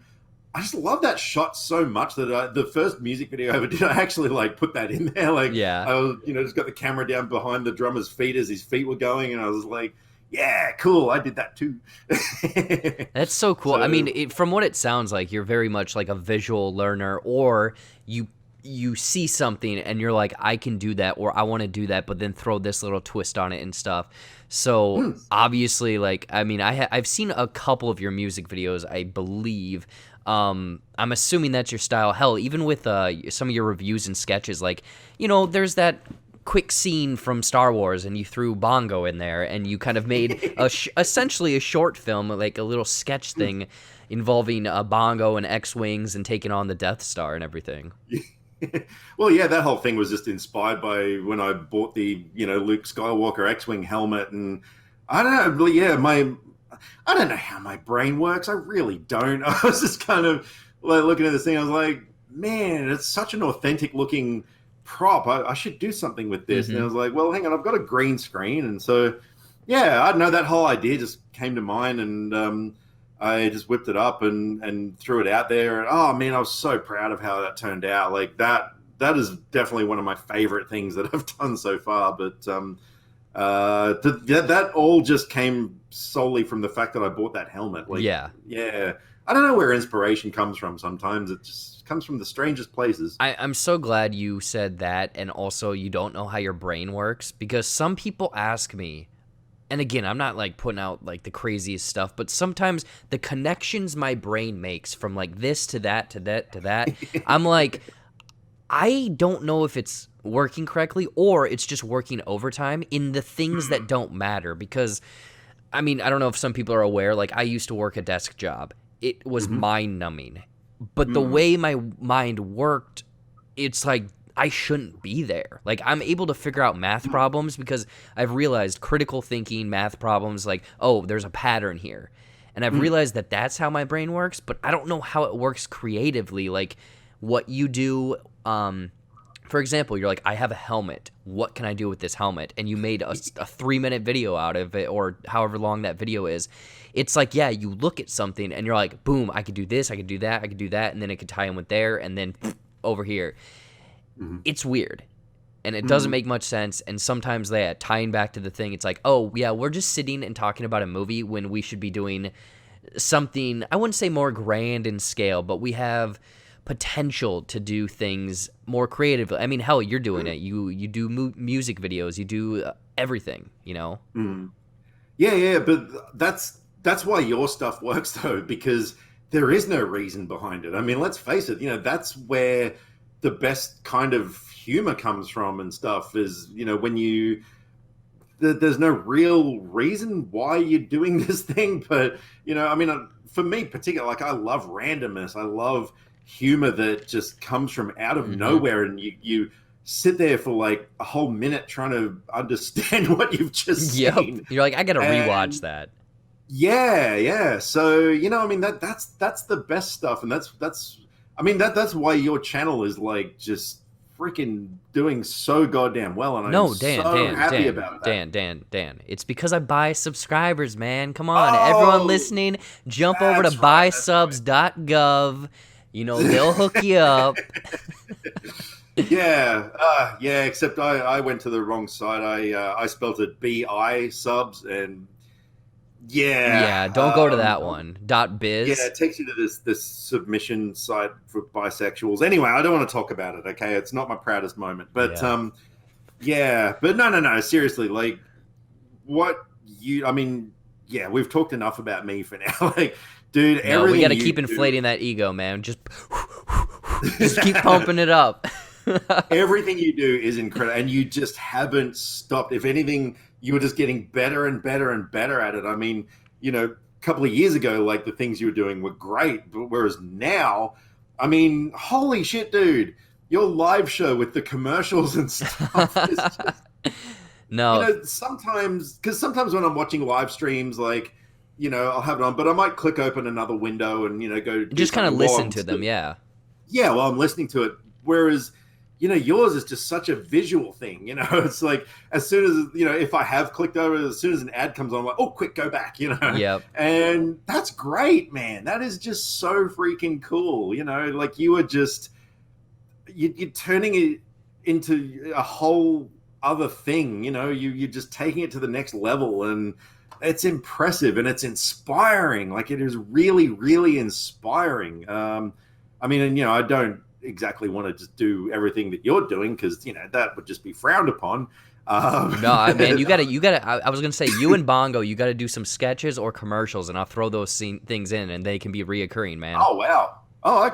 I just love that shot so much that the first music video I ever did, I actually like put that in there. Like Yeah. I was, just got the camera down behind the drummer's feet as his feet were going, and I was like, "Yeah, cool, I did that too." That's so cool. I mean, So, from what it sounds like, you're very much like a visual learner, or you see something and you're like, I can do that, or I want to do that, but then throw this little twist on it and stuff. So mm, obviously, like, I mean, I've seen a couple of your music videos, I believe. I'm assuming that's your style. Hell, even with some of your reviews and sketches, like, there's that quick scene from Star Wars, and you threw Bongo in there, and you kind of made essentially a short film, like a little sketch thing involving Bongo and X-wings and taking on the Death Star and everything. well, yeah, that whole thing was just inspired by when I bought the Luke Skywalker X-wing helmet, and I don't know, but yeah, I don't know how my brain works. I really don't. I was just kind of like looking at this thing. I was like, man, it's such an authentic looking prop. I should do something with this. And I Hmm. was like, well, hang on, I've got a green screen, and so yeah, I don't know, that whole idea just came to mind, and I just whipped it up and threw it out there. And, oh man, I was so proud of how that turned out. Like that is definitely one of my favorite things that I've done so far. But that all just came solely from the fact that I bought that helmet. Like, Yeah. yeah. I don't know where inspiration comes from sometimes. It just comes from the strangest places. I'm so glad you said that, and also you don't know how your brain works, because some people ask me, and again, I'm not like putting out like the craziest stuff, but sometimes the connections my brain makes from like this to that to that to that, I'm like, I don't know if it's working correctly or it's just working overtime in the things that don't matter. Because, I mean, I don't know if some people are aware, like I used to work a desk job. It was mind numbing. But the way my mind worked, it's like I shouldn't be there. Like I'm able to figure out math problems because I've realized critical thinking, math problems, like, oh, there's a pattern here. And I've realized that that's how my brain works, but I don't know how it works creatively. Like what you do, for example, you're like, I have a helmet. What can I do with this helmet? And you made a 3-minute video out of it, or however long that video is. It's like, yeah, you look at something and you're like, boom, I could do this, I could do that, I could do that, and then it could tie in with there, and then over here. It's weird. And it doesn't make much sense. And sometimes tying back to the thing, it's like, oh, yeah, we're just sitting and talking about a movie when we should be doing something, I wouldn't say more grand in scale, but we have potential to do things more creatively. I mean, hell, you're doing it. You do music videos. You do everything, you know? Yeah, but that's why your stuff works, though, because there is no reason behind it. I mean, let's face it, that's where the best kind of humor comes from and stuff is, when there's no real reason why you're doing this thing. But, I mean, for me particularly, like I love randomness. I love humor that just comes from out of nowhere. And you sit there for like a whole minute trying to understand what you've just seen. You're like, I got to rewatch that. Yeah. So, I mean, that's the best stuff. And that's why your channel is like just freaking doing so goddamn well. And I'm so happy about that. Dan. It's because I buy subscribers, man. Come on. Everyone listening, jump over to buysubs.gov. They'll hook you up. Yeah, except I went to the wrong site. I spelled it BI subs, and don't go to that one. .biz. Yeah, it takes you to this submission site for bisexuals. Anyway, I don't want to talk about it. Okay, it's not my proudest moment, but but no. Seriously, like we've talked enough about me for now. Like, dude, we got to keep inflating that ego, man. Just keep pumping it up. Everything you do is incredible, and you just haven't stopped. If anything, you were just getting better and better and better at it. I mean, a couple of years ago, like the things you were doing were great, but whereas now, I mean, holy shit, dude, your live show with the commercials and stuff is just... No. Sometimes when I'm watching live streams, like, I'll have it on, but I might click open another window and, go... Just kind of listen to them, yeah. Yeah, well, I'm listening to it. Whereas, yours is just such a visual thing, It's like, as soon as, if I have clicked over, as soon as an ad comes on, I'm like, oh, quick, go back, Yep. And that's great, man. That is just so freaking cool, Like, you are just... You're turning it into a whole other thing, You're just taking it to the next level, and it's impressive and it's inspiring. Like, it is really, really inspiring. I mean, and I don't exactly want to just do everything that you're doing because that would just be frowned upon. No, man, you gotta. I was gonna say, you and Bongo, you gotta do some sketches or commercials, and I'll throw those things in, and they can be reoccurring, man. Oh wow. A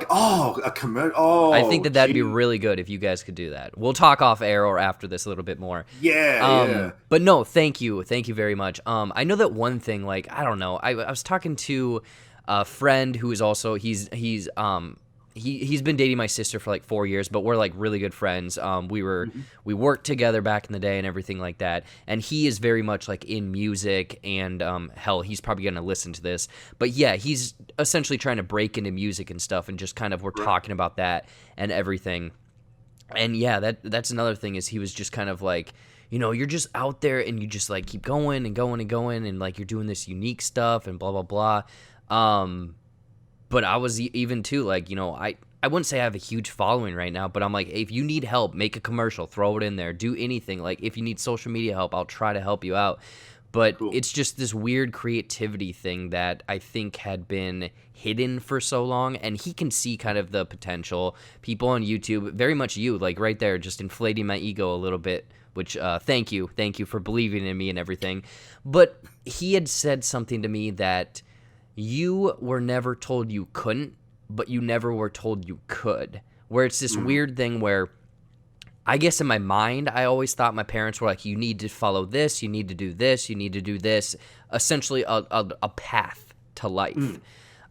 commercial. Oh, I think that'd be really good if you guys could do that. We'll talk off air or after this a little bit more. Yeah. But no, thank you very much. I know that one thing, like, I don't know. I was talking to a friend who is also he's been dating my sister for like 4 years, but we're like really good friends. We worked together back in the day and everything like that. And he is very much like in music, and hell, he's probably gonna listen to this. But yeah, he's essentially trying to break into music and stuff, and just kind of we're talking about that and everything. And yeah, that's another thing is he was just kind of like, you're just out there and you just like keep going and going and going, and like you're doing this unique stuff and blah blah blah. But I was even too, like, I wouldn't say I have a huge following right now, but I'm like, hey, if you need help, make a commercial, throw it in there, do anything. Like, if you need social media help, I'll try to help you out. But Cool. it's just this weird creativity thing that I think had been hidden for so long, and he can see kind of the potential. People on YouTube, very much you, like right there, just inflating my ego a little bit, which thank you for believing in me and everything. But he had said something to me that you were never told you couldn't, but you never were told you could. Where it's this weird thing where I guess in my mind, I always thought my parents were like, you need to follow this, you need to do this, you need to do this. Essentially a path to life.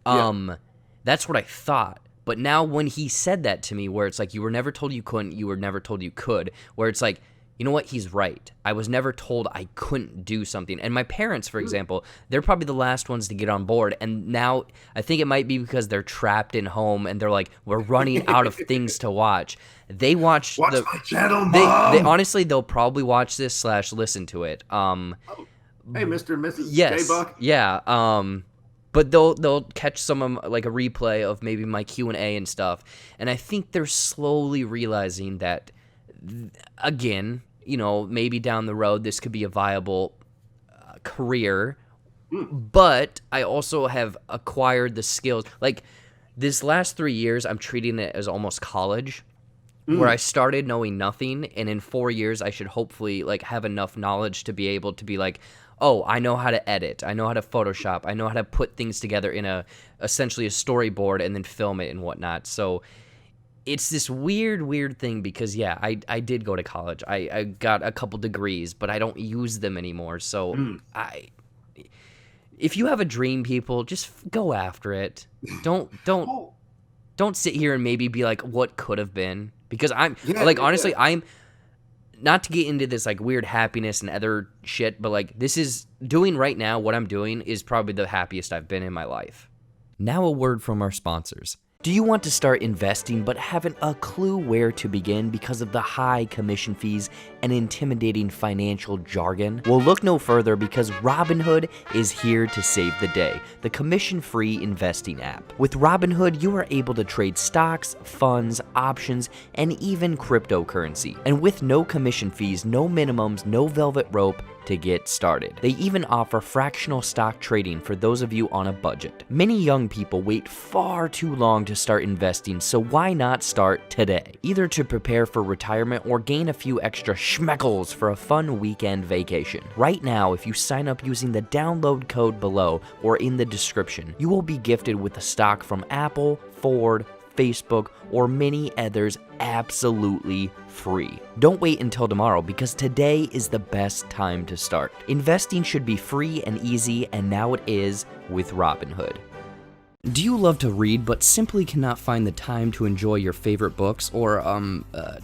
That's what I thought. But now when he said that to me, where it's like, you were never told you couldn't, you were never told you could, where it's like, you know what? He's right. I was never told I couldn't do something. And my parents, for example, they're probably the last ones to get on board. And now I think it might be because they're trapped in home and they're like, we're running out of things to watch. They watch my channel, Mom. They honestly, they'll probably watch this / listen to it. Hey, Mr. and Mrs. Yes. JBuck. Yeah. But they'll catch some of like a replay of maybe my Q&A and stuff. And I think they're slowly realizing that, again, maybe down the road this could be a viable career. But I also have acquired the skills. Like this last 3 years, I'm treating it as almost college, where I started knowing nothing, and in 4 years I should hopefully like have enough knowledge to be able to be like, oh, I know how to edit, I know how to Photoshop, I know how to put things together in essentially a storyboard and then film it and whatnot. So it's this weird thing because, yeah, I did go to college. I got a couple degrees, but I don't use them anymore. So if you have a dream, people, just go after it. Don't sit here and maybe be like, what could have been? Because honestly, I'm not to get into this like weird happiness and other shit, but like this is doing right now, what I'm doing is probably the happiest I've been in my life. Now a word from our sponsors. Do you want to start investing but haven't a clue where to begin because of the high commission fees and intimidating financial jargon? Well, look no further because Robinhood is here to save the day, the commission-free investing app. With Robinhood, you are able to trade stocks, funds, options, and even cryptocurrency. And with no commission fees, no minimums, no velvet rope, to get started. They even offer fractional stock trading for those of you on a budget. Many young people wait far too long to start investing, so why not start today? Either to prepare for retirement or gain a few extra schmeckles for a fun weekend vacation. Right now, if you sign up using the download code below or in the description, you will be gifted with a stock from Apple, Ford, Facebook, or many others absolutely free. Don't wait until tomorrow because today is the best time to start. Investing should be free and easy, and now it is with Robinhood. Do you love to read but simply cannot find the time to enjoy your favorite books? Or,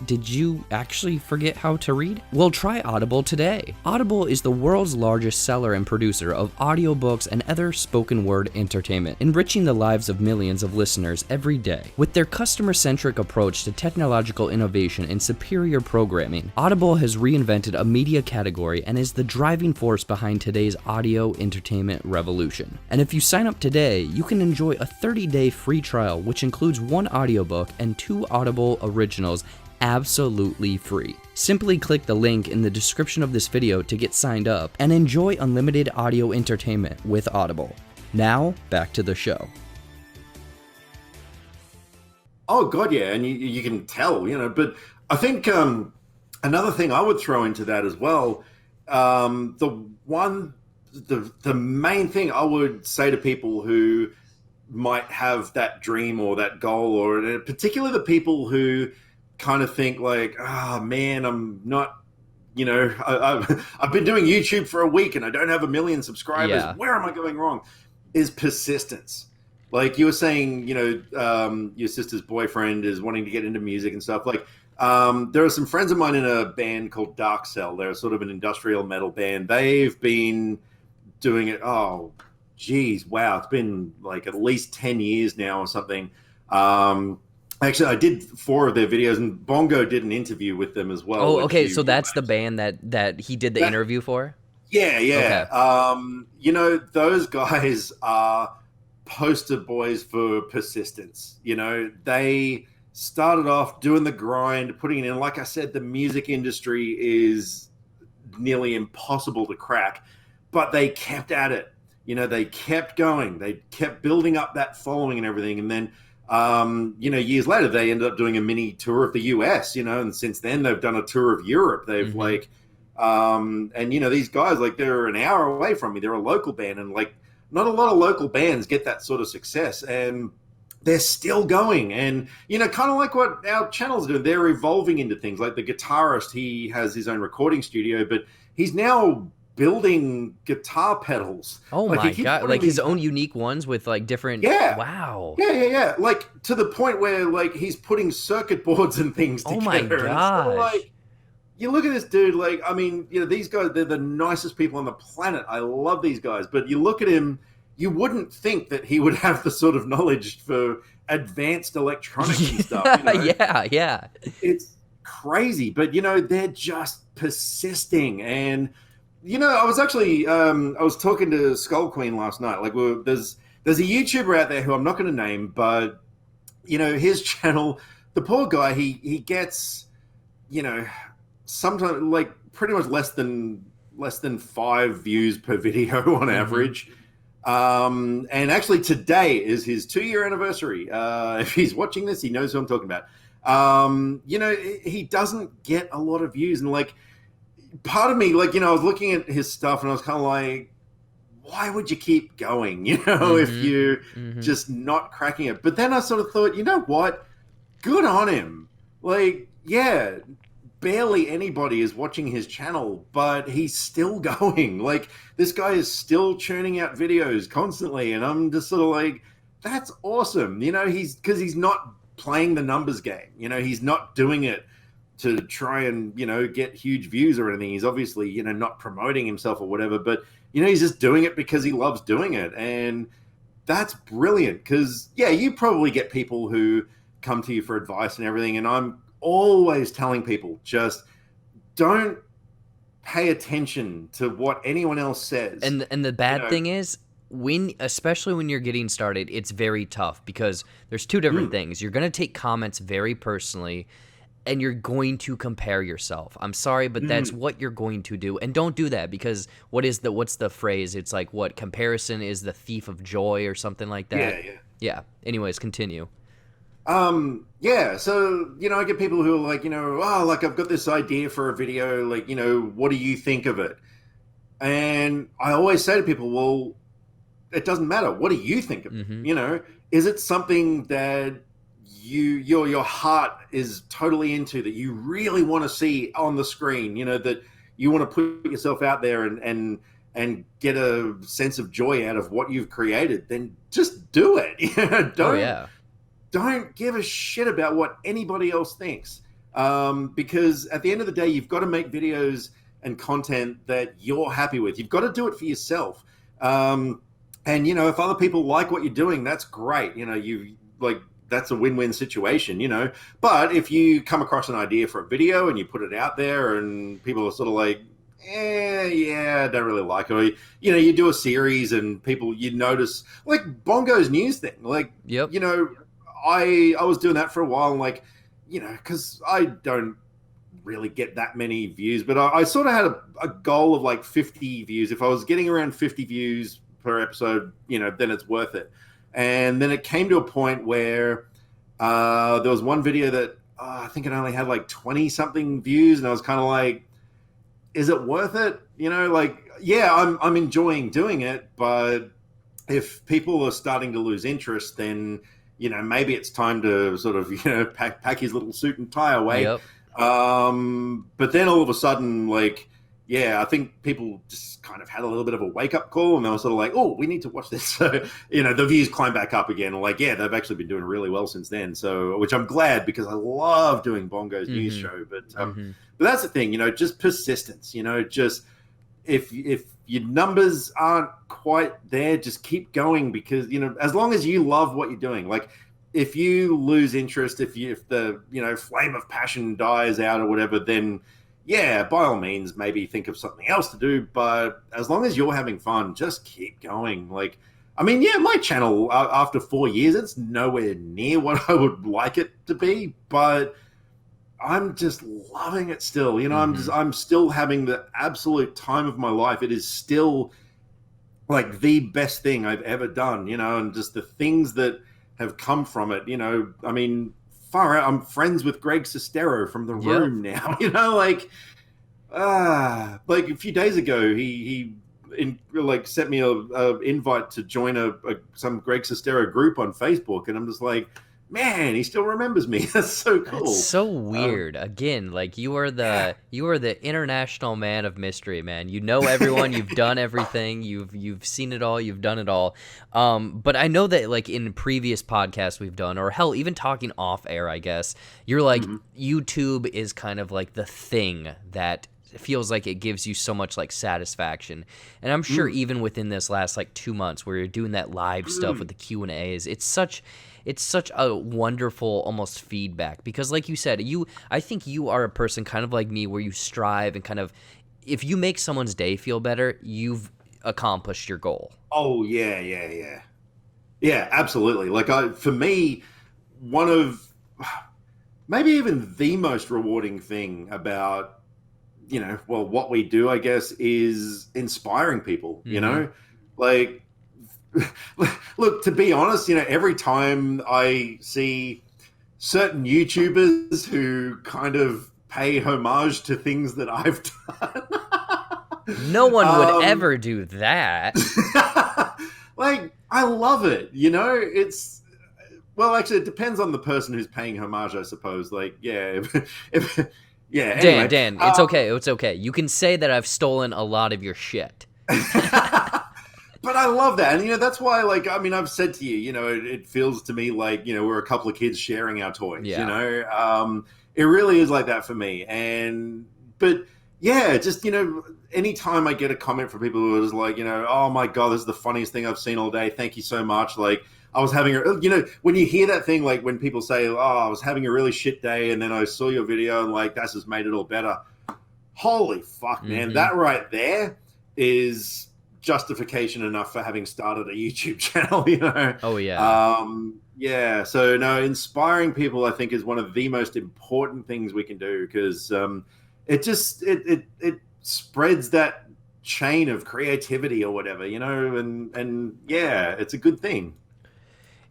did you actually forget how to read? Well, try Audible today. Audible is the world's largest seller and producer of audiobooks and other spoken word entertainment, enriching the lives of millions of listeners every day. With their customer-centric approach to technological innovation and superior programming, Audible has reinvented a media category and is the driving force behind today's audio entertainment revolution. And if you sign up today, you can enjoy a 30-day free trial, which includes 1 audiobook and 2 Audible originals absolutely free. Simply click the link in the description of this video to get signed up and enjoy unlimited audio entertainment with Audible. Now, back to the show. Oh, God, yeah, and you can tell, but I think another thing I would throw into that as well, the main thing I would say to people who might have that dream or that goal, or particularly the people who kind of think like, man, I'm not, I've been doing YouTube for a week and I don't have 1 million subscribers. Yeah. Where am I going wrong? Is persistence. Like you were saying, your sister's boyfriend is wanting to get into music and stuff. Like there are some friends of mine in a band called Dark Cell. They're sort of an industrial metal band. They've been doing it. Oh, geez, wow. It's been like at least 10 years now or something. Actually, I did 4 of their videos, and Bongo did an interview with them as well. Oh, okay. So that's the band that he did the interview for? Yeah. Okay. Those guys are poster boys for persistence. You know, they started off doing the grind, putting it in. Like I said, the music industry is nearly impossible to crack, but they kept at it. You know, they kept going. They kept building up that following and everything. And then, you know, years later, they ended up doing a mini tour of the US, you know, and since then they've done a tour of Europe. They've and, you know, these guys, like, they're an hour away from me. They're a local band, and, like, not a lot of local bands get that sort of success. And they're still going. And, you know, kind of like what our channels do, they're evolving into things. Like the guitarist, he has his own recording studio, but he's now building guitar pedals. Oh like, my God. Like his own unique ones with like different. Yeah. Wow. Yeah. Like to the point where like he's putting circuit boards and things together. Oh my And it's gosh. sort of like, you look at this dude, like, I mean, you know, these guys, they're the nicest people on the planet. I love these guys. But you look at him, you wouldn't think that he would have the sort of knowledge for advanced electronics and stuff. You know? Yeah. It's crazy. But, you know, they're just persisting. And, you know, I was actually, I was talking to Skull Queen last night. Like, there's a YouTuber out there who I'm not going to name, but, you know, his channel, the poor guy, he gets, you know, sometimes like pretty much less than 5 views per video on average. And actually today is his 2-year anniversary. If he's watching this, he knows who I'm talking about. You know, he doesn't get a lot of views, and like part of me, like, you know, I was looking at his stuff and I was kind of like, why would you keep going? You know, if you're just not cracking it. But then I sort of thought, you know what? Good on him. Like, yeah, barely anybody is watching his channel, but he's still going. Like, this guy is still churning out videos constantly, and I'm just sort of like, that's awesome. You know, because he's not playing the numbers game. You know, he's not doing it to try and, you know, get huge views or anything. He's obviously, you know, not promoting himself or whatever, but, you know, he's just doing it because he loves doing it. And that's brilliant, because, yeah, you probably get people who come to you for advice and everything, and I'm always telling people, just don't pay attention to what anyone else says. And the bad thing is, especially when you're getting started, it's very tough, because there's two different things. You're going to take comments very personally, and you're going to compare yourself. I'm sorry, but that's what you're going to do. And don't do that, because what's the phrase? It's like, what, comparison is the thief of joy or something like that. Yeah. Anyways, continue. Yeah, so, you know, I get people who are like, you know, oh, like, I've got this idea for a video, like, you know, what do you think of it? And I always say to people, well, it doesn't matter. What do you think of it? You know, is it something that your heart is totally into, that you really want to see on the screen, you know, that you want to put yourself out there and get a sense of joy out of what you've created? Then just do it. Don't give a shit about what anybody else thinks. Because at the end of the day, you've got to make videos and content that you're happy with. You've got to do it for yourself. And, you know, if other people like what you're doing, that's great. You know, that's a win-win situation, you know. But if you come across an idea for a video and you put it out there and people are sort of like, yeah, I don't really like it. Or, you know, you do a series and people, you notice, like Bongo's news thing. Like, you know, I was doing that for a while, and like, you know, because I don't really get that many views, but I sort of had a goal of like 50 views. If I was getting around 50 views per episode, you know, then it's worth it. And then it came to a point where there was one video that I think it only had like 20 something views, and I was kind of like, is it worth it? You know, like, yeah, I'm enjoying doing it, but if people are starting to lose interest, then, you know, maybe it's time to sort of, you know, pack his little suit and tie away. But then all of a sudden, like, yeah, I think people just kind of had a little bit of a wake-up call, and they were sort of like, oh, we need to watch this. So, you know, the views climb back up again. Like, yeah, they've actually been doing really well since then. So, which I'm glad, because I love doing Bongo's news show. But that's the thing, you know, just persistence. You know, just if your numbers aren't quite there, just keep going, because, you know, as long as you love what you're doing, like, if you lose interest, if the, you know, flame of passion dies out or whatever, then yeah, by all means, maybe think of something else to do. But as long as you're having fun, just keep going. Like, I mean, yeah, my channel after 4 years, it's nowhere near what I would like it to be, but I'm just loving it still. Mm-hmm. I'm still having the absolute time of my life. It is still like the best thing I've ever done, and just the things that have come from it, I mean, far out. I'm friends with Greg Sestero from The Yep. Room now, like a few days ago, he sent me a invite to join some Greg Sestero group on Facebook, and I'm just like, man, he still remembers me. That's so That's cool. so Uh, weird. Again, like yeah. you are the international man of mystery, man. You know everyone, you've done everything, you've seen it all, you've done it all. But I know that like in previous podcasts we've done, or hell, even talking off air, I guess, you're like Mhm. YouTube is kind of like the thing that feels like it gives you so much like satisfaction. And I'm sure Mm. even within this last like 2 months where you're doing that live stuff with Mm. the Q&As, it's such a wonderful almost feedback because like you said, I think you are a person kind of like me where you strive and kind of if you make someone's day feel better, you've accomplished your goal. Oh yeah, yeah, yeah, yeah. Absolutely. For me, one of maybe even the most rewarding thing about what we do, I guess, is inspiring people. Mhm. Like look, to be honest, every time I see certain YouTubers who kind of pay homage to things that I've No done, one would ever do that. like I love it. Well, actually, it depends on the person who's paying homage, I suppose. Like, yeah, yeah. Dan, Anyway, Dan, it's um, okay. It's okay. You can say that I've stolen a lot of your shit. but I love that, and that's why. Like, I mean, I've said to you, it feels to me like we're a couple of kids sharing our toys. Yeah. It really is like that for me, but yeah, just anytime I get a comment from people who is like, oh my god, this is the funniest thing I've seen all day. Thank you so much. Like, I was having when you hear that thing, like when people say, oh, I was having a really shit day, and then I saw your video, and like that's just made it all better. Holy fuck, man, Mhm. that right there is justification enough for having started a YouTube channel. Oh yeah. Yeah. So no, inspiring people, I think, is one of the most important things we can do because it just it spreads that chain of creativity or whatever, and yeah, it's a good thing.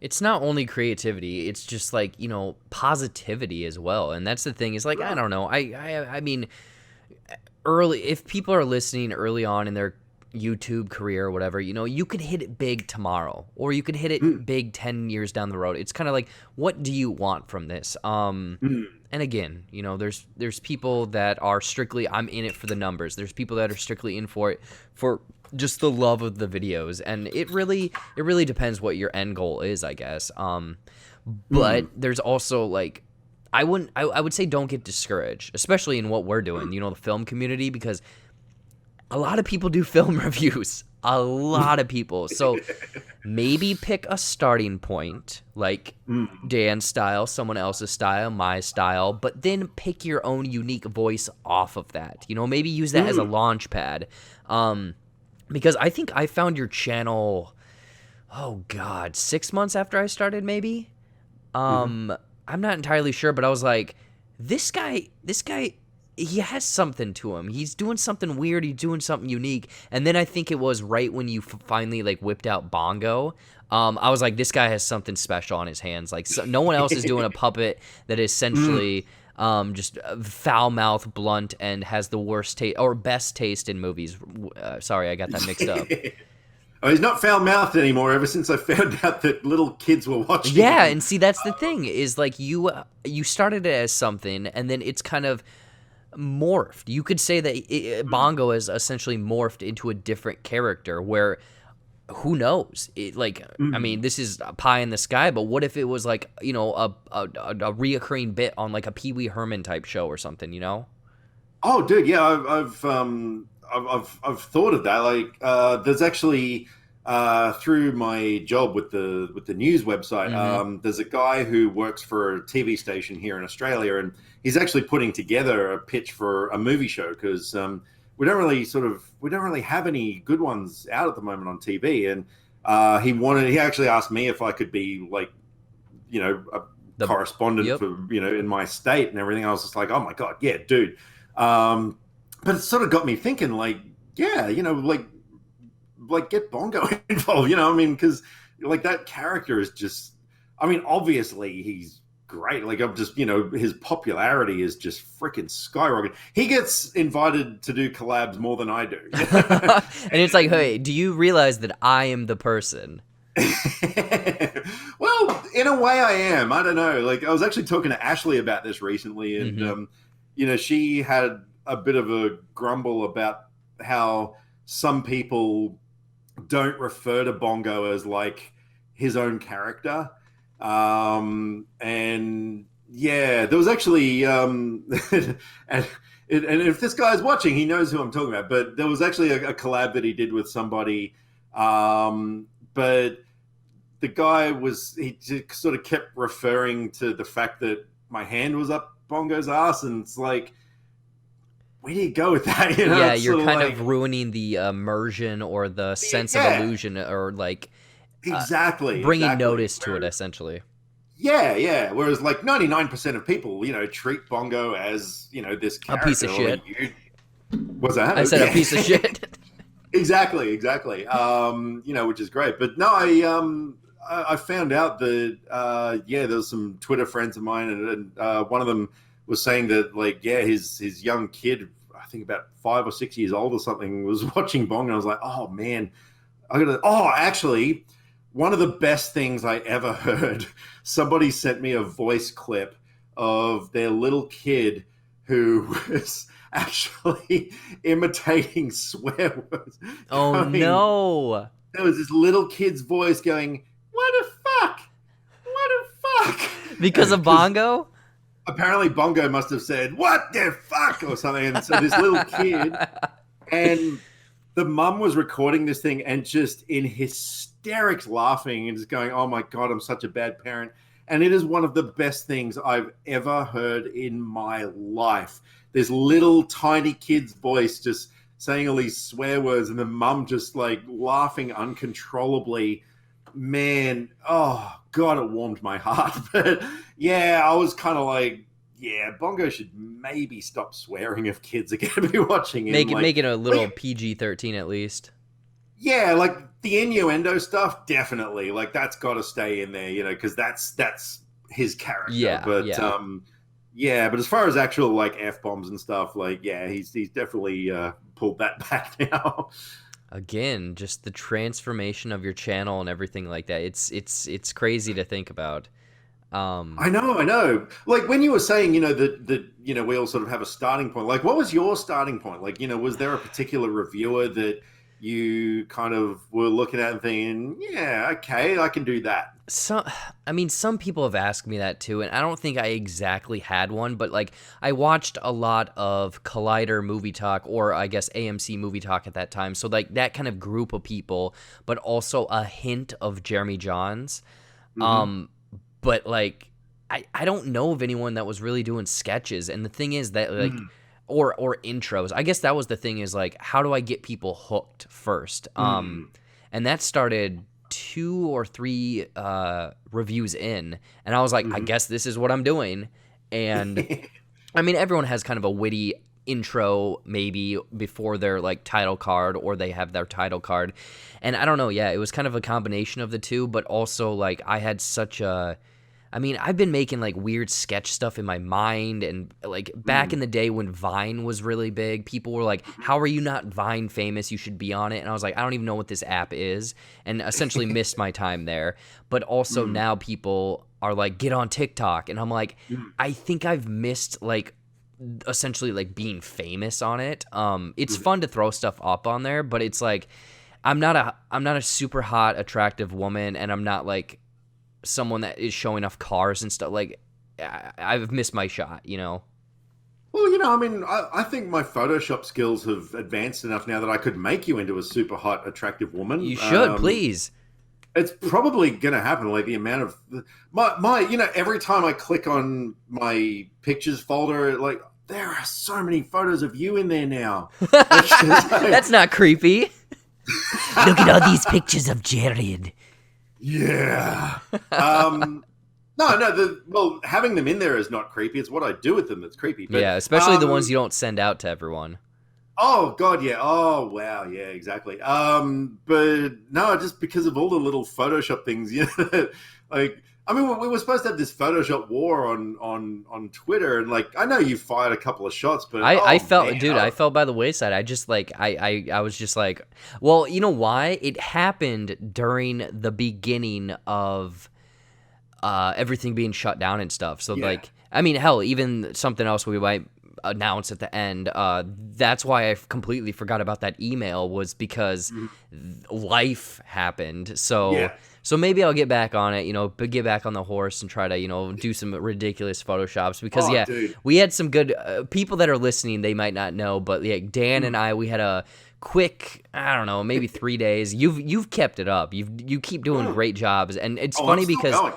It's not only creativity, it's just like, positivity as well. And that's the thing is like I don't know. I mean early if people are listening early on in their YouTube career or whatever, you could hit it big tomorrow or you could hit Mm, it big 10 years down the road. It's kind of like what do you want from this? mm, And again, there's people that are strictly I'm in it for the numbers. There's people that are strictly in for it for just the love of the videos and it really depends what your end goal is, I guess. But mm, there's also like I would say don't get discouraged, especially in what we're doing, the film community, because a lot of people do film reviews. A lot of people. So maybe pick a starting point, like mm, Dan's style, someone else's style, my style, but then pick your own unique voice off of that. Maybe use that as a mm, launch pad. Because I think I found your channel, oh God, 6 months after I started, maybe? mm. I'm not entirely sure, but I was like, this guy, he has something to him. He's doing something weird. He's doing something unique. And then I think it was right when you finally like whipped out Bongo. I was like, this guy has something special on his hands. Like no one else is doing a puppet that is Mm. essentially just foul mouth, blunt, and has the worst taste or best taste in movies. Sorry, I got that mixed up. Oh, he's not foul mouthed anymore ever since I found out that little kids were watching Yeah, him. and see that's the thing is like you started it as something, and then it's kind of morphed. You could say that Bongo has essentially morphed into a different character where who knows? I mean, Mm. this is a pie in the sky, but what if it was like, a reoccurring bit on like a Pee Wee Herman type show or something? Oh, dude, yeah, I've thought of that. Like, there's actually through my job with the news website, Mm-hmm. there's a guy who works for a TV station here in Australia, and he's actually putting together a pitch for a movie show because we don't really have any good ones out at the moment on TV, and He actually asked me if I could be like, a The correspondent Yep. for, in my state and everything. I was just like, oh my God, yeah, dude. But it sort of got me thinking, like, yeah, get Bongo involved, I mean, because like that character is just, I mean, obviously he's great. Like, I'm just, his popularity is just freaking skyrocketing. He gets invited to do collabs more than I do. And it's like, hey, do you realize that I am the person? Well, in a way, I am. I don't know. Like, I was actually talking to Ashley about this recently, and Hmm. she had a bit of a grumble about how some people don't refer to Bongo as like his own character. And yeah, there was actually, and if this guy's watching, he knows who I'm talking about. But there was actually a collab that he did with somebody. But the guy he just sort of kept referring to the fact that my hand was up Bongo's ass, and it's like, where do you go with that? Yeah, It's you're sort of kind like, of ruining the immersion or the sense of yeah, illusion, or like bringing exactly. notice to it, essentially. Yeah, yeah. Whereas like 99% of people, treat Bongo as, this A piece character. of Or shit. you was that? I said a Yeah. piece of shit. Exactly. Which is great. But no, I found out that yeah, there's some Twitter friends of mine, and one of them was saying that, like, yeah, his young kid, I think about 5 or 6 years old or something, was watching Bongo, and I was like, oh man, actually, one of the best things I ever heard. Somebody sent me a voice clip of their little kid who was actually imitating swear words. Oh Going, no. there was this little kid's voice going, "What the fuck? What the fuck?" Because of Because Bongo? apparently Bongo must have said, "What the fuck?" or something. And so this little kid, and the mum was recording this thing and just in hysterics laughing and just going, oh my God, I'm such a bad parent. And it is one of the best things I've ever heard in my life. This little tiny kid's voice just saying all these swear words and the mum just like laughing uncontrollably. Man, oh God, it warmed my heart. But yeah, I was kind of like, yeah, Bongo should maybe stop swearing if kids are going to be watching him. Make it a little Like, PG-13 at least. yeah, like the innuendo stuff, definitely. Like that's got to stay in there, because that's his character. Yeah, But yeah. yeah, but as far as actual like f bombs and stuff, like yeah, he's definitely pulled that back now. Again, just the transformation of your channel and everything like that. It's crazy to think about. I know. Like when you were saying, that we all sort of have a starting point. Like, what was your starting point? Like, was there a particular reviewer that you kind of were looking at and thinking, yeah, okay, I can do that? Some people have asked me that too, and I don't think I exactly had one, but like I watched a lot of Collider Movie Talk, or I guess AMC Movie Talk at that time. So like that kind of group of people, but also a hint of Jeremy Johns. Mm-hmm. Um, but like I don't know of anyone that was really doing sketches. And the thing is that like or intros. I guess that was the thing, is like, how do I get people hooked first? Mm-hmm. And that started 2 or 3 reviews in, and I was like, I guess this is what I'm doing. And I mean, everyone has kind of a witty intro maybe before their like title card, or they have their title card. And I don't know, yeah, it was kind of a combination of the two, but also like I had such a I've been making like weird sketch stuff in my mind, and like back in the day when Vine was really big, people were like, "How are you not Vine famous? You should be on it." And I was like, "I don't even know what this app is," and essentially missed my time there. But also now people are like, "Get on TikTok," and I'm like, I think I've missed like essentially like being famous on it. It's fun to throw stuff up on there, but it's like I'm not a super hot attractive woman, and I'm not like someone that is showing off cars and stuff. Like I've missed my shot. Well, I mean, I think my Photoshop skills have advanced enough now that I could make you into a super hot, attractive woman. You should, please. It's probably going to happen. Like the amount of every time I click on my pictures folder, like there are so many photos of you in there now. That's not creepy. Look at all these pictures of Jared. Yeah. Well, having them in there is not creepy. It's what I do with them that's creepy. But, Yeah, especially the ones you don't send out to everyone. Oh God, yeah. Oh wow, yeah, exactly. But no, just because of all the little Photoshop things, like I mean, we were supposed to have this Photoshop war on Twitter, and like I know you fired a couple of shots, but I felt, man, dude, I felt by the wayside. I just like I was just like, well, you know why? It happened during the beginning of everything being shut down and stuff. So like, I mean, hell, even something else we might announce at the end. That's why I completely forgot about that email, was because life happened. So so maybe I'll get back on it, but get back on the horse and try to, do some ridiculous Photoshops because dude. we had some good people that are listening. They might not know, but yeah, Dan and we had a quick, I don't know, maybe 3 days. You've kept it up. You keep doing great jobs, and it's funny because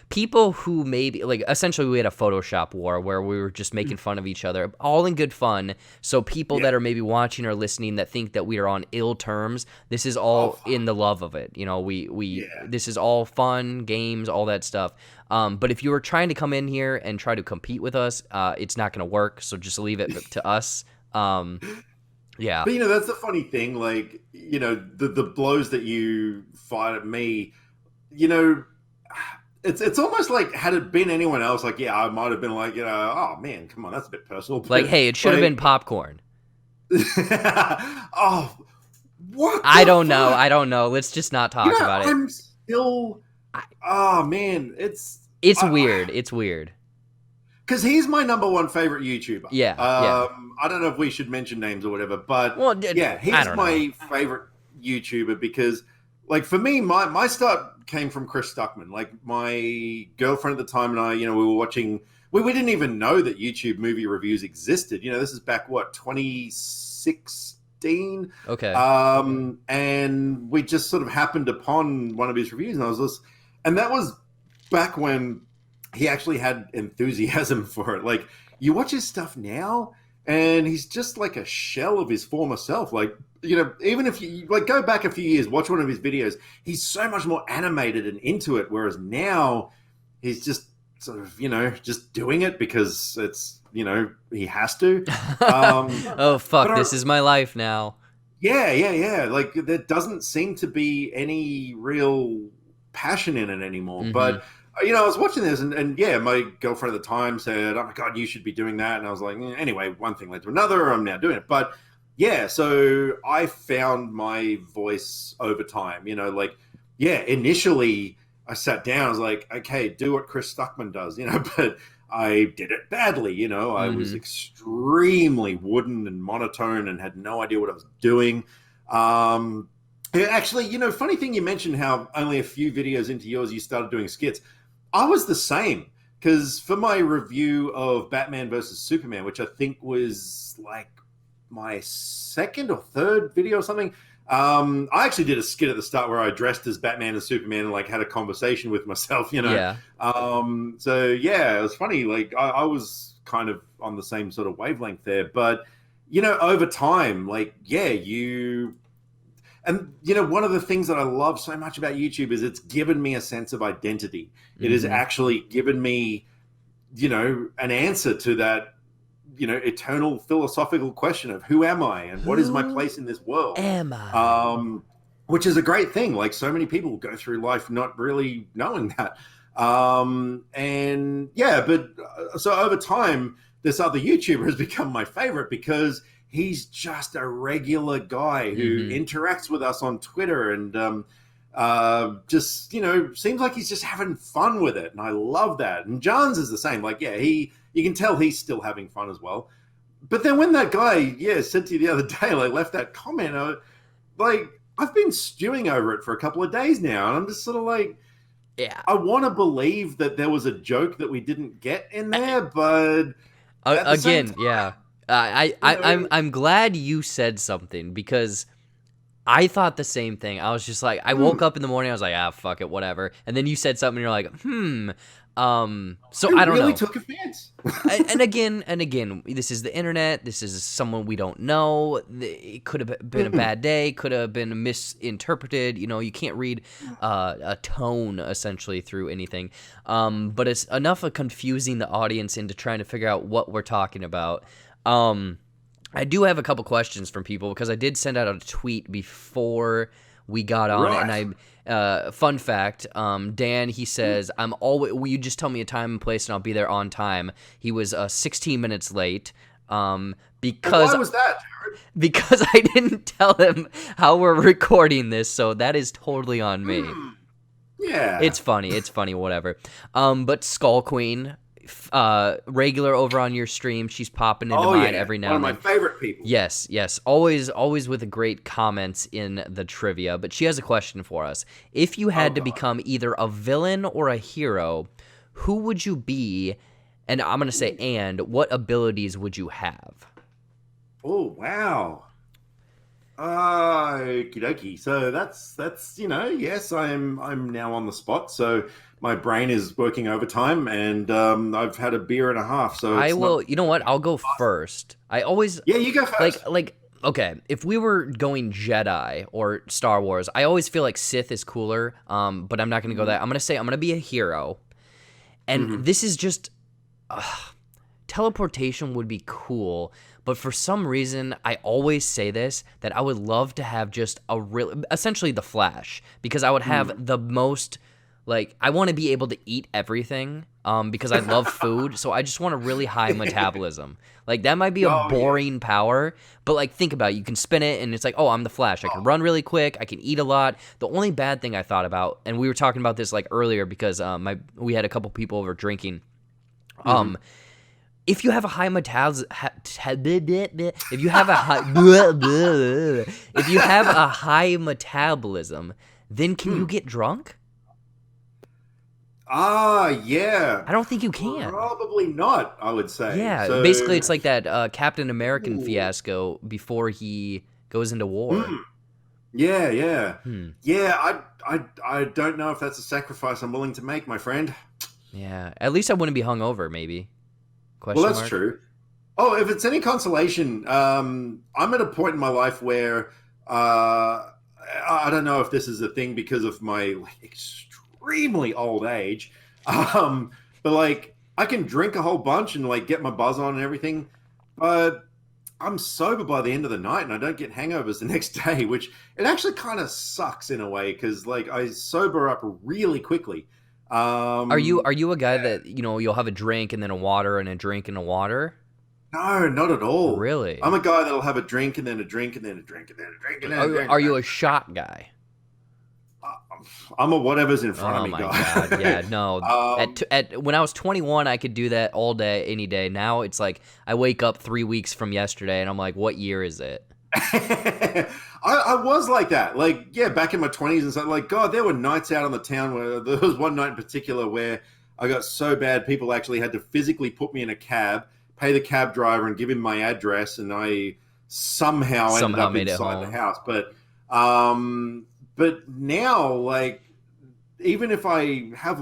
people who maybe, like, essentially we had a Photoshop war where we were just making fun of each other, all in good fun. So people that are maybe watching or listening that think that we are on ill terms, this is all in the love of it. This is all fun, games, all that stuff. But if you were trying to come in here and try to compete with us, it's not going to work. So just leave it to us. Yeah. But that's the funny thing. Like, the blows that you fired at me, It's almost like, had it been anyone else, like, I might have been like, oh man, come on, that's a bit personal. But, like, hey, it should have been popcorn. Oh, what? I don't know. Let's just not talk about it. I'm still. Oh man, it's weird. It's weird. Because he's my number one favorite YouTuber. Yeah. I don't know if we should mention names or whatever, but he's my favorite YouTuber because, like, for me, my start came from Chris Stuckman. Like, my girlfriend at the time and I, we were watching. We didn't even know that YouTube movie reviews existed. This is back 2016. Okay. And we just sort of happened upon one of his reviews, and that was back when he actually had enthusiasm for it. Like, you watch his stuff now, and he's just like a shell of his former self. Like, even if you go back a few years, watch one of his videos, he's so much more animated and into it. Whereas now he's just sort of, just doing it because it's, he has to. Oh, fuck, this is my life now. Yeah. Like, there doesn't seem to be any real passion in it anymore. But, I was watching this and my girlfriend at the time said, oh my God, you should be doing that. And I was like, anyway, one thing led to another. I'm now doing it. But so I found my voice over time, initially I sat down, I was like, okay, do what Chris Stuckman does, but I did it badly, I was extremely wooden and monotone and had no idea what I was doing. Actually, funny thing you mentioned how only a few videos into yours you started doing skits. I was the same because for my review of Batman versus Superman, which I think was like my second or third video or something, I actually did a skit at the start where I dressed as Batman and Superman and like had a conversation with myself, Yeah. It was funny. Like I was kind of on the same sort of wavelength there, but over time, like, and, one of the things that I love so much about YouTube is it's given me a sense of identity. It has actually given me, an answer to that, eternal philosophical question of who am I and what is my place in this world? Am I? Which is a great thing. Like, so many people go through life not really knowing that. So over time, this other YouTuber has become my favorite because he's just a regular guy who interacts with us on Twitter and just, seems like he's just having fun with it. And I love that. And Johns is the same. Like, you can tell he's still having fun as well. But then when that guy, said to you the other day, like, left that comment, I've been stewing over it for a couple of days now. And I'm just sort of like, I want to believe that there was a joke that we didn't get in there, but again, I'm glad you said something because I thought the same thing. I was just like, I woke up in the morning, I was like, fuck it, whatever. And then you said something, and you're like, So I I don't really know. took offense. And again, this is the internet. This is someone we don't know. It could have been a bad day. Could have been misinterpreted. You can't read a tone essentially through anything. But it's enough of confusing the audience into trying to figure out what we're talking about. I do have a couple questions from people because I did send out a tweet before we got on, Right. and fun fact, Dan, he says, will you just tell me a time and place and I'll be there on time. He was 16 minutes late, because Why was that, Jared? because I didn't tell him how we're recording this, so that is totally on me. Yeah. It's funny, whatever. But Skull Queen, regular over on your stream, she's popping into mine every now and then. One of my favorite people. Yes, always with great comments in the trivia. But she has a question for us. If you had to become either a villain or a hero, who would you be? And I'm gonna say, and what abilities would you have? Oh wow. Okie dokie. So that's yes, I'm now on the spot. So my brain is working overtime, and I've had a beer and a half. So I will. You know what? I'll go first. I always you go first. like. Okay, if we were going Jedi or Star Wars, I always feel like Sith is cooler. But I'm not gonna go that. I'm gonna be a hero, and this is just teleportation would be cool. But for some reason, I always say this, that I would love to have just essentially the Flash, because I would have the most, I want to be able to eat everything, because I love food, so I just want a really high metabolism. That might be a boring power, but think about it. You can spin it, and it's like, oh, I'm the Flash. I can run really quick. I can eat a lot. The only bad thing I thought about, and we were talking about this earlier because we had a couple people over drinking, if you have a high metabolism, if you have a high metabolism, then can you get drunk? Yeah. I don't think you can. Probably not, I would say. Yeah, So, basically it's like that Captain American fiasco before he goes into war. Yeah. Yeah, I don't know if that's a sacrifice I'm willing to make, my friend. Yeah, at least I wouldn't be hungover, maybe. Well, that's true. Oh, if it's any consolation, I'm at a point in my life where I don't know if this is a thing because of my extremely old age, but I can drink a whole bunch and get my buzz on and everything, but I'm sober by the end of the night and I don't get hangovers the next day, which it actually kind of sucks in a way because I sober up really quickly. Are you a guy that you'll have a drink and then a water and a drink and a water? No, not at all. Really? I'm a guy that'll have a drink and then a drink and then a drink and then a drink and then a drink. Are you a shot guy? I'm a whatever's in front of me guy. Oh my god! Yeah, no. When I was 21, I could do that all day, any day. Now it's I wake up 3 weeks from yesterday and I'm like, what year is it? I was like that. Back in my 20s and stuff. God, there were nights out on the town where there was one night in particular where I got so bad people actually had to physically put me in a cab, pay the cab driver, and give him my address, and I somehow ended up inside the house. But now, even if I have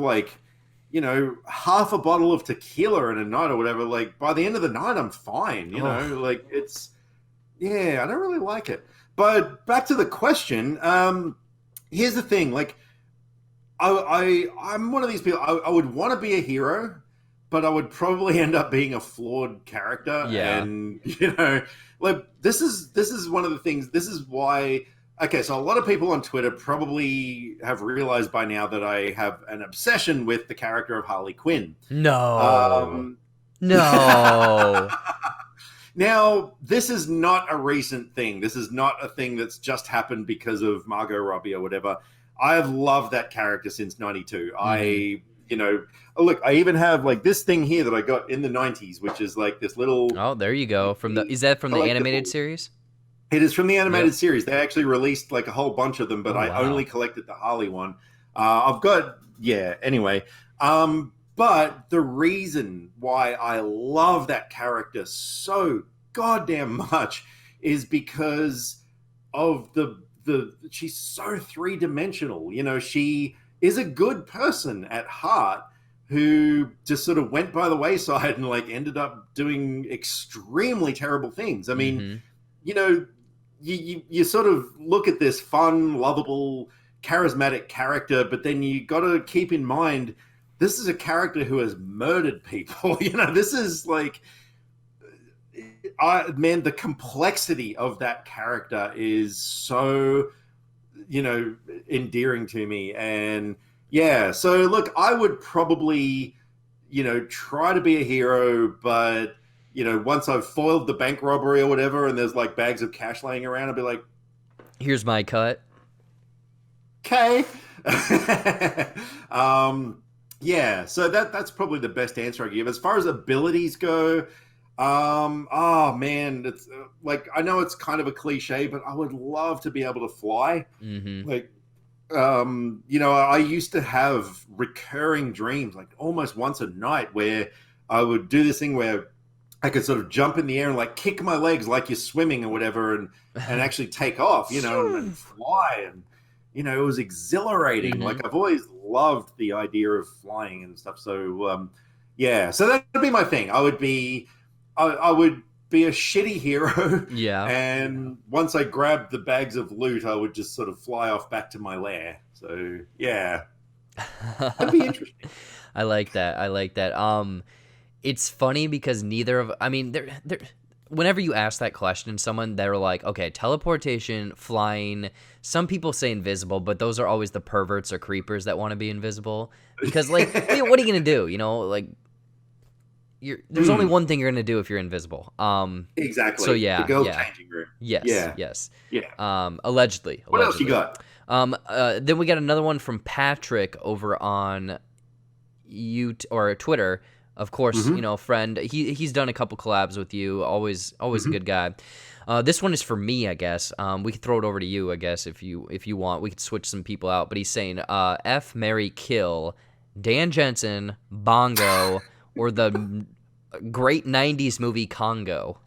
half a bottle of tequila in a night or whatever, by the end of the night I'm fine. You know, it's. Yeah, I don't really like it. But back to the question. Here's the thing. I'm one of these people. I would want to be a hero, but I would probably end up being a flawed character. Yeah. And this is one of the things. This is why. Okay, so a lot of people on Twitter probably have realized by now that I have an obsession with the character of Harley Quinn. No. No. Now, this is not a recent thing. This is not a thing that's just happened because of Margot Robbie or whatever. I have loved that character since 92. Look, I even have this thing here that I got in the 90s, which is this little... Oh, there you go. Is that from the animated series? It is from the animated series. They actually released a whole bunch of them, but I only collected the Harley one. I've got... Yeah, anyway. But the reason why I love that character so goddamn much is because of she's so three-dimensional. She is a good person at heart, who just sort of went by the wayside and like ended up doing extremely terrible things. I mean, Mm-hmm. you know, you sort of look at this fun, lovable, charismatic character, but then you got to keep in mind this is a character who has murdered people. This is like, man, the complexity of that character is so, endearing to me. And yeah, so look, I would probably, try to be a hero, but once I've foiled the bank robbery or whatever, and there's like bags of cash laying around, I'll be like, Here's my cut. okay. Yeah, so that's probably the best answer I give. As far as abilities go, oh man, it's like, I know it's kind of a cliche, but I would love to be able to fly. Mm-hmm. Like, I used to have recurring dreams, like almost once a night, where I would do this thing where I could sort of jump in the air and like kick my legs like you're swimming or whatever, and actually take off, and fly. And, it was exhilarating. Mm-hmm. Like, I've always loved the idea of flying and stuff. So, yeah, so that would be my thing. I would be a shitty hero. Yeah. And once I grabbed the bags of loot, I would just sort of fly off back to my lair. So, yeah, that'd be interesting. I like that. It's funny because they're whenever you ask that question, someone, they're like, okay, teleportation, flying. Some people say invisible, but those are always the perverts or creepers that want to be invisible. Because, like, what are you going to do? Like, there's only one thing you're going to do if you're invisible. Exactly. So, yeah. The girls' changing room. Yes. Yeah. Yes. Yeah. Allegedly. What else you got? Then we got another one from Patrick over on or Twitter. Of course, friend. He's done a couple collabs with you. Always a good guy. This one is for me, I guess. We could throw it over to you, I guess, if you want. We could switch some people out. But he's saying, F, marry, kill, Dan Jensen, Bongo, or the great 90s movie Congo.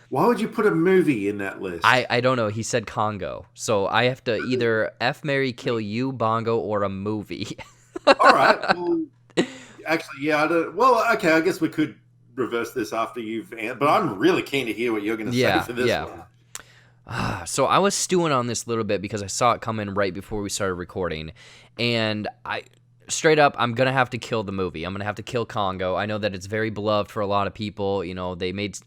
Why would you put a movie in that list? I don't know. He said Congo. So I have to either F, marry, kill you, Bongo, or a movie. All right. Well, actually, yeah. Okay, I guess we could reverse this after you've answered, but I'm really keen to hear what you're going to say for this one. So I was stewing on this a little bit because I saw it come in right before we started recording, and straight up, I'm going to have to kill the movie. I'm going to have to kill Congo. I know that it's very beloved for a lot of people. They made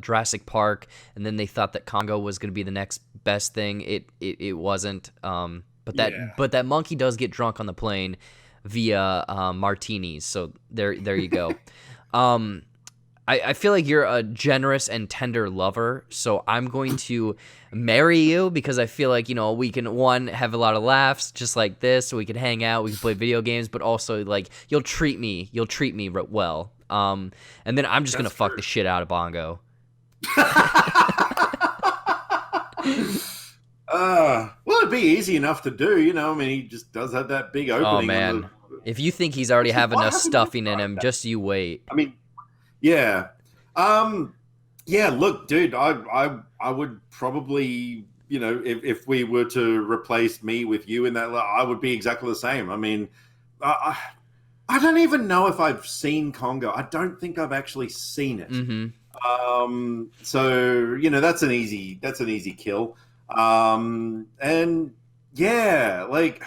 Jurassic Park, and then they thought that Congo was going to be the next best thing. It wasn't. But that monkey does get drunk on the plane via martinis. So there you go. I feel like you're a generous and tender lover, so I'm going to marry you because I feel like, we can, one, have a lot of laughs just like this, so we can hang out, we can play video games, but also, like, you'll treat me well. And then I'm just going to fuck the shit out of Bongo. Well, it'd be easy enough to do, he just does have that big opening. Oh, man. If you think he's already have enough stuffing in him, just you wait. I mean, yeah. Yeah, look, dude, I would probably, if we were to replace me with you in that, I would be exactly the same. I mean, I don't even know if I've seen Congo. I don't think I've actually seen it. Mm-hmm. So, that's an easy kill. And yeah, like,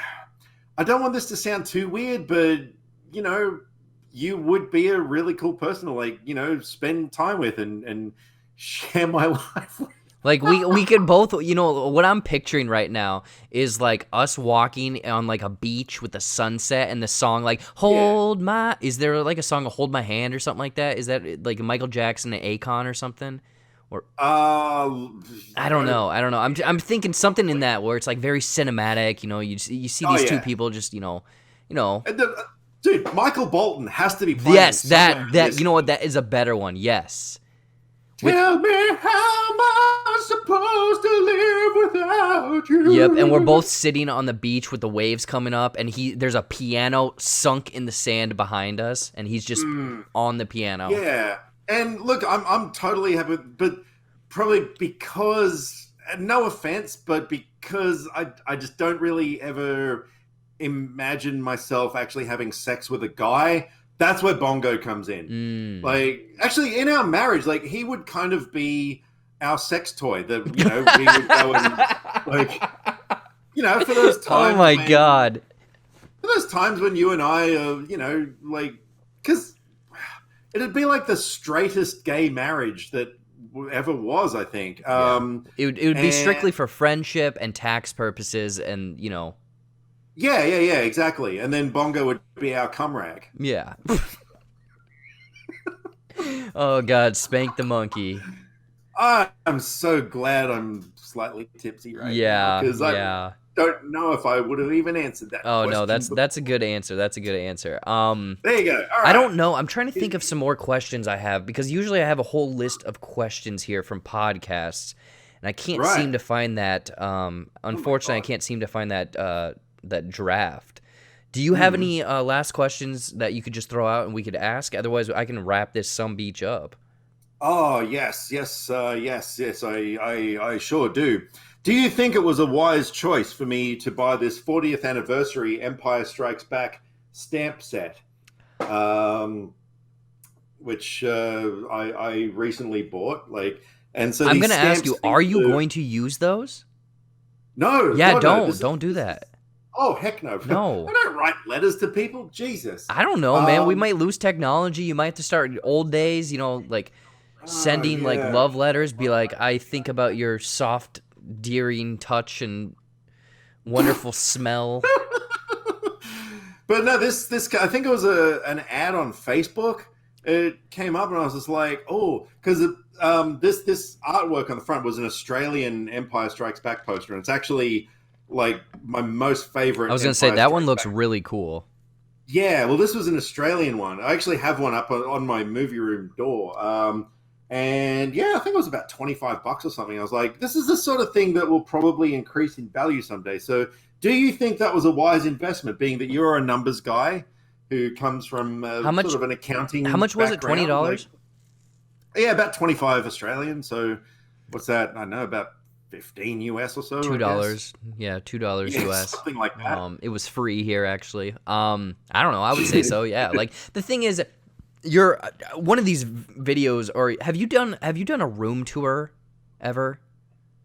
I don't want this to sound too weird, but, you would be a really cool person to, like, spend time with and share my life with. Like, we could both, what I'm picturing right now is, like, us walking on, like, a beach with the sunset and the song, like, is there, like, a song, Hold My Hand or something like that? Is that, like, Michael Jackson and Akon or something? Or I don't know. I'm thinking something in that where it's, like, very cinematic, you see these two people just, Dude, Michael Bolton has to be playing. Yes, that you know what? That is a better one. Yes. Tell me how am I supposed to live without you? Yep, and we're both sitting on the beach with the waves coming up, and there's a piano sunk in the sand behind us, and he's just on the piano. Yeah, and look, I'm totally happy, but probably because, no offense, but because I just don't really ever imagine myself actually having sex with a guy, that's where Bongo comes in. Like, actually, in our marriage, like, he would kind of be our sex toy that, we would go and, like, for those times. Oh my God. For those times when you and I are, like, because it'd be like the straightest gay marriage that ever was, I think. It would be strictly for friendship and tax purposes and, Yeah, exactly. And then Bongo would be our cum rag. Yeah. Oh, God, spank the monkey. I'm so glad I'm slightly tipsy right now. Because I don't know if I would have even answered that question. No, that's a good answer. That's a good answer. There you go. All right. I don't know. I'm trying to think of some more questions I have, because usually I have a whole list of questions here from podcasts, and I can't seem to find that. Unfortunately, I can't seem to find that draft. Do you have any last questions that you could just throw out and we could ask? Otherwise, I can wrap this some beach up. Oh, yes. I sure do. Do you think it was a wise choice for me to buy this 40th anniversary Empire Strikes Back stamp set, which I recently bought? And so I'm going to ask you: are you going to use those? No. Yeah, no, don't do that. Oh, heck no. No. I don't write letters to people. Jesus. I don't know, man. We might lose technology. You might have to start old days, sending love letters. Be like, I think about your soft, dearing touch and wonderful smell. But no, this I think it was an ad on Facebook. It came up and I was just like, oh, because this artwork on the front was an Australian Empire Strikes Back poster, and it's actually like my most favorite. I was going to say that one looks really cool. Yeah, well, this was an Australian one. I actually have one up on my movie room door. And yeah, I think it was about $25 or something. I was like, this is the sort of thing that will probably increase in value someday. So do you think that was a wise investment, being that you're a numbers guy who comes from sort of an accounting How much was it, $20? Yeah, about 25 Australian. So what's that? I don't know, about 15 US or so. $2. Yeah, $2 US. Something like that. It was free here, actually. I don't know. I would say so, yeah. Like, the thing is, you're one of these videos, or have you done a room tour ever?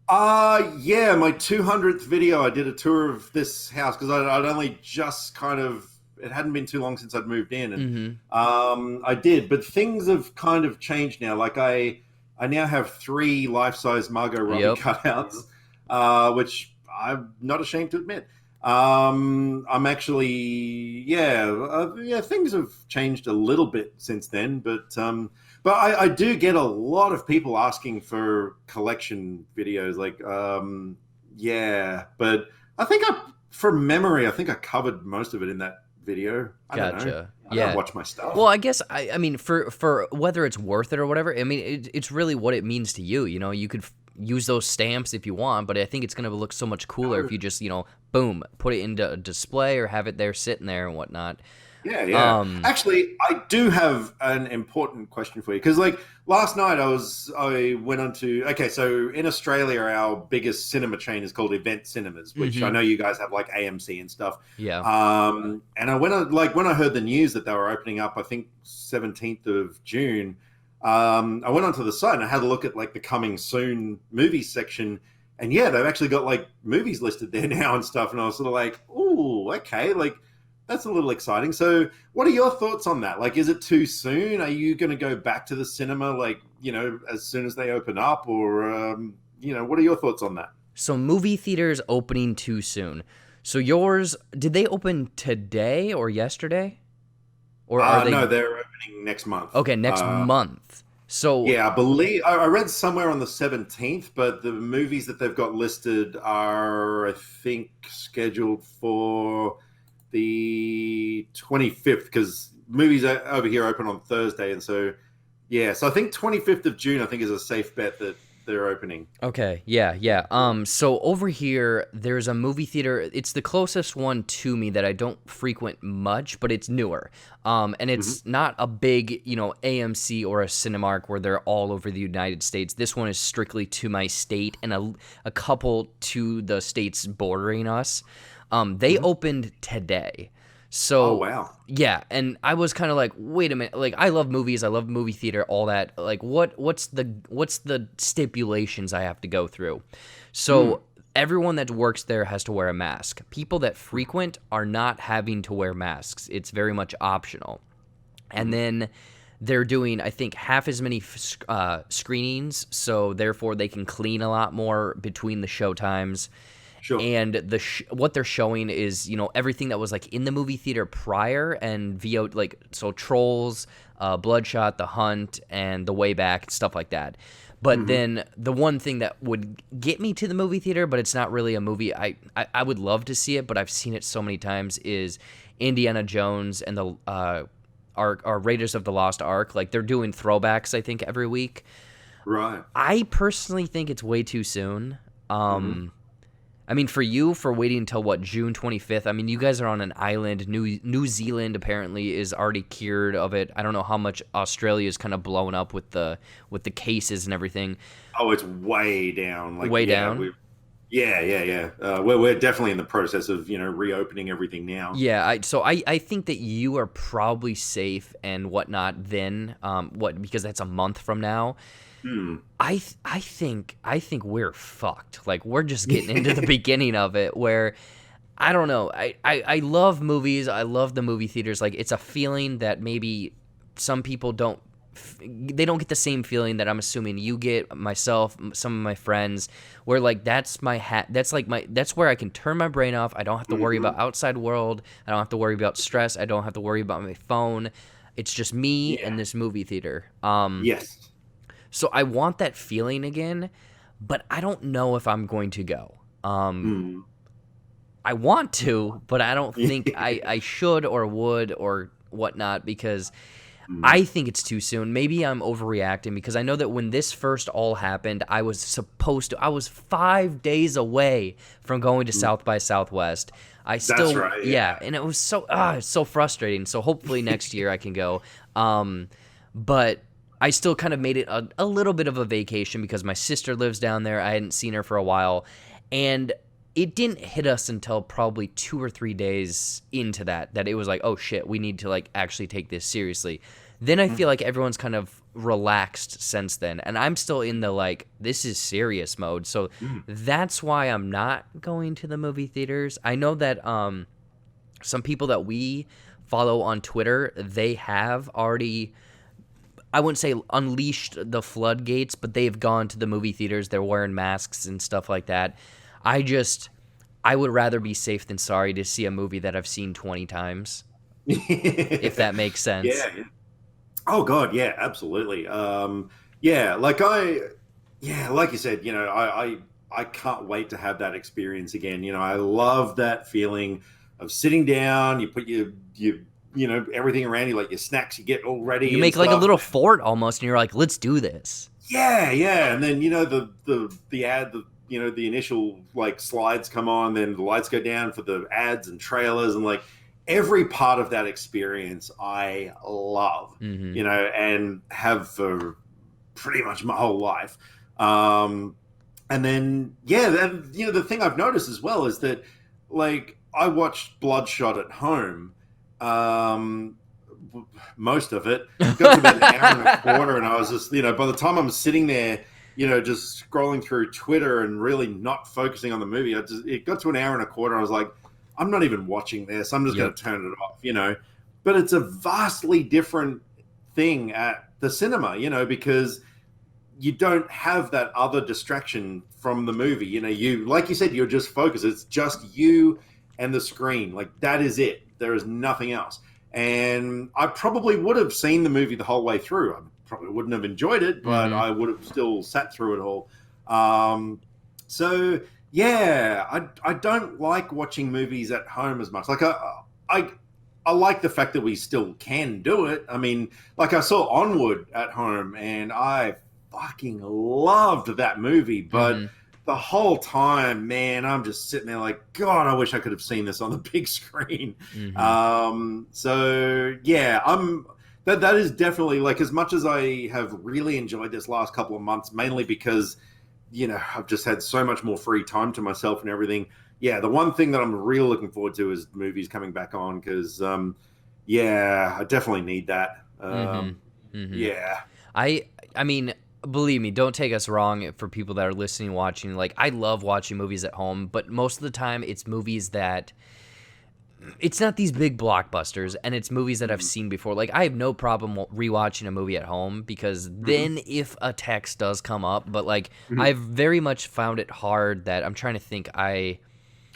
Yeah, my 200th video, I did a tour of this house because I'd only just it hadn't been too long since I'd moved in, and I did, but things have kind of changed now. Like I now have 3 life-size Margot Robbie cutouts, which I'm not ashamed to admit. I'm actually, things have changed a little bit since then, but I do get a lot of people asking for collection videos, but I think from memory, I think I covered most of it in that video. I don't know. I don't watch my stuff. Well, I guess I mean for whether it's worth it or whatever, I mean it's really what it means to you. You could use those stamps if you want, but I think it's going to look so much cooler if you just boom, put it into a display or have it there sitting there and whatnot. Yeah. Actually, I do have an important question for you, because last night I went on to, so in Australia our biggest cinema chain is called Event Cinemas, which I know you guys have AMC and stuff. Yeah. And I went on, when I heard the news that they were opening up, I think 17th of June, I went onto the site and I had a look at the coming soon movies section, and yeah, they've actually got movies listed there now and stuff, and I was sort of like, ooh, okay, that's a little exciting. So what are your thoughts on that? Is it too soon? Are you going to go back to the cinema, as soon as they open up, or, what are your thoughts on that? So movie theaters opening too soon. So yours, did they open today or yesterday? Or are they? No, they're opening next month. Okay, next month. So yeah, I believe I read somewhere on the 17th, but the movies that they've got listed are, I think, scheduled for the 25th, because movies over here open on Thursday, and so I think 25th of June I think is a safe bet that they're opening. Okay, yeah. So over here there's a movie theater. It's the closest one to me that I don't frequent much, but it's newer. And it's not a big, AMC or a Cinemark where they're all over the United States. This one is strictly to my state and a couple to the states bordering us. They opened today. Oh, So wow. yeah, and I was kind of like, wait a minute, like I love movies, I love movie theater, all that. Like what's the stipulations I have to go through? So everyone that works there has to wear a mask. People that frequent are not having to wear masks. It's very much optional. And then they're doing, I think, half as many screenings, so therefore they can clean a lot more between the show times. Sure. And what they're showing is, everything that was like in the movie theater prior and VO, like, so Trolls, Bloodshot, The Hunt, and The Way Back, stuff like that. But then the one thing that would get me to the movie theater, but it's not really a movie I would love to see it, but I've seen it so many times, is Indiana Jones and the our Raiders of the Lost Ark. Like, they're doing throwbacks, I think, every week. Right. I personally think it's way too soon. I mean, for waiting until what, June 25th? I mean, you guys are on an island. New Zealand apparently is already cured of it. I don't know how much Australia is kind of blown up with the cases and everything. Oh, it's way down. Like, Way down? Yeah. We're definitely in the process of, reopening everything now. Yeah, so I think that you are probably safe and whatnot then, because that's a month from now. I think we're fucked. Like, we're just getting into the beginning of it, where I don't know. I love movies. I love the movie theaters. Like, it's a feeling that maybe some people don't get the same feeling that I'm assuming you get, myself, some of my friends, where like that's where I can turn my brain off. I don't have to worry about outside world. I don't have to worry about stress. I don't have to worry about my phone. It's just me and this movie theater. Yes. So I want that feeling again, but I don't know if I'm going to go. I want to, but I don't think I should or would or whatnot, because I think it's too soon. Maybe I'm overreacting, because I know that when this first all happened, I was 5 days away from going to South by Southwest. That's right. Yeah, and it was it's so frustrating. So hopefully next year I can go. But I still kind of made it a little bit of a vacation, because my sister lives down there. I hadn't seen her for a while, and it didn't hit us until probably 2 or 3 days into that it was like, oh shit, we need to like actually take this seriously. Then I feel like everyone's kind of relaxed since then, and I'm still in the like, this is serious mode. So that's why I'm not going to the movie theaters. I know that some people that we follow on Twitter, they have already, I wouldn't say unleashed the floodgates, but they've gone to the movie theaters. They're wearing masks and stuff like that. I would rather be safe than sorry to see a movie that I've seen 20 times, if that makes sense. Yeah. Oh God, yeah, absolutely. Like you said, I can't wait to have that experience again. I love that feeling of sitting down. You put your everything around you, like your snacks, you get all ready. You make like a little fort almost, and you're like, let's do this. Yeah. And then, the ad, the initial like slides come on, then the lights go down for the ads and trailers, and like every part of that experience I love, and have for pretty much my whole life. And then, the thing I've noticed as well is that, like, I watched Bloodshot at home, most of it. Got to about an hour and a quarter, and I was just, by the time I'm sitting there, just scrolling through Twitter and really not focusing on the movie, it got to an hour and a quarter, and I was like, I'm not even watching this. I'm just going to turn it off, But it's a vastly different thing at the cinema, because you don't have that other distraction from the movie. You, like you said, you're just focused. It's just you and the screen. Like, that is it. There is nothing else. And I probably would have seen the movie the whole way through. I probably wouldn't have enjoyed it, but I would have still sat through it all. So yeah, I don't like watching movies at home as much. Like, I like the fact that we still can do it. I mean, like, I saw Onward at home, and I fucking loved that movie, but the whole time, man, I'm just sitting there like, God, I wish I could have seen this on the big screen. So yeah, that is definitely, like, as much as I have really enjoyed this last couple of months, mainly because, I've just had so much more free time to myself and everything. yeah, the one thing that I'm really looking forward to is movies coming back on because, yeah, I definitely need that. Mm-hmm. Mm-hmm. Yeah. I I mean, believe me, don't take us wrong for people that are listening, watching. Like, I love watching movies at home, but most of the time it's movies that it's not these big blockbusters, and it's movies that I've Mm-hmm. seen before. Like, I have no problem rewatching a movie at home because Mm-hmm. then if a text does come up, but like Mm-hmm. I've very much found it hard that I'm trying to think. I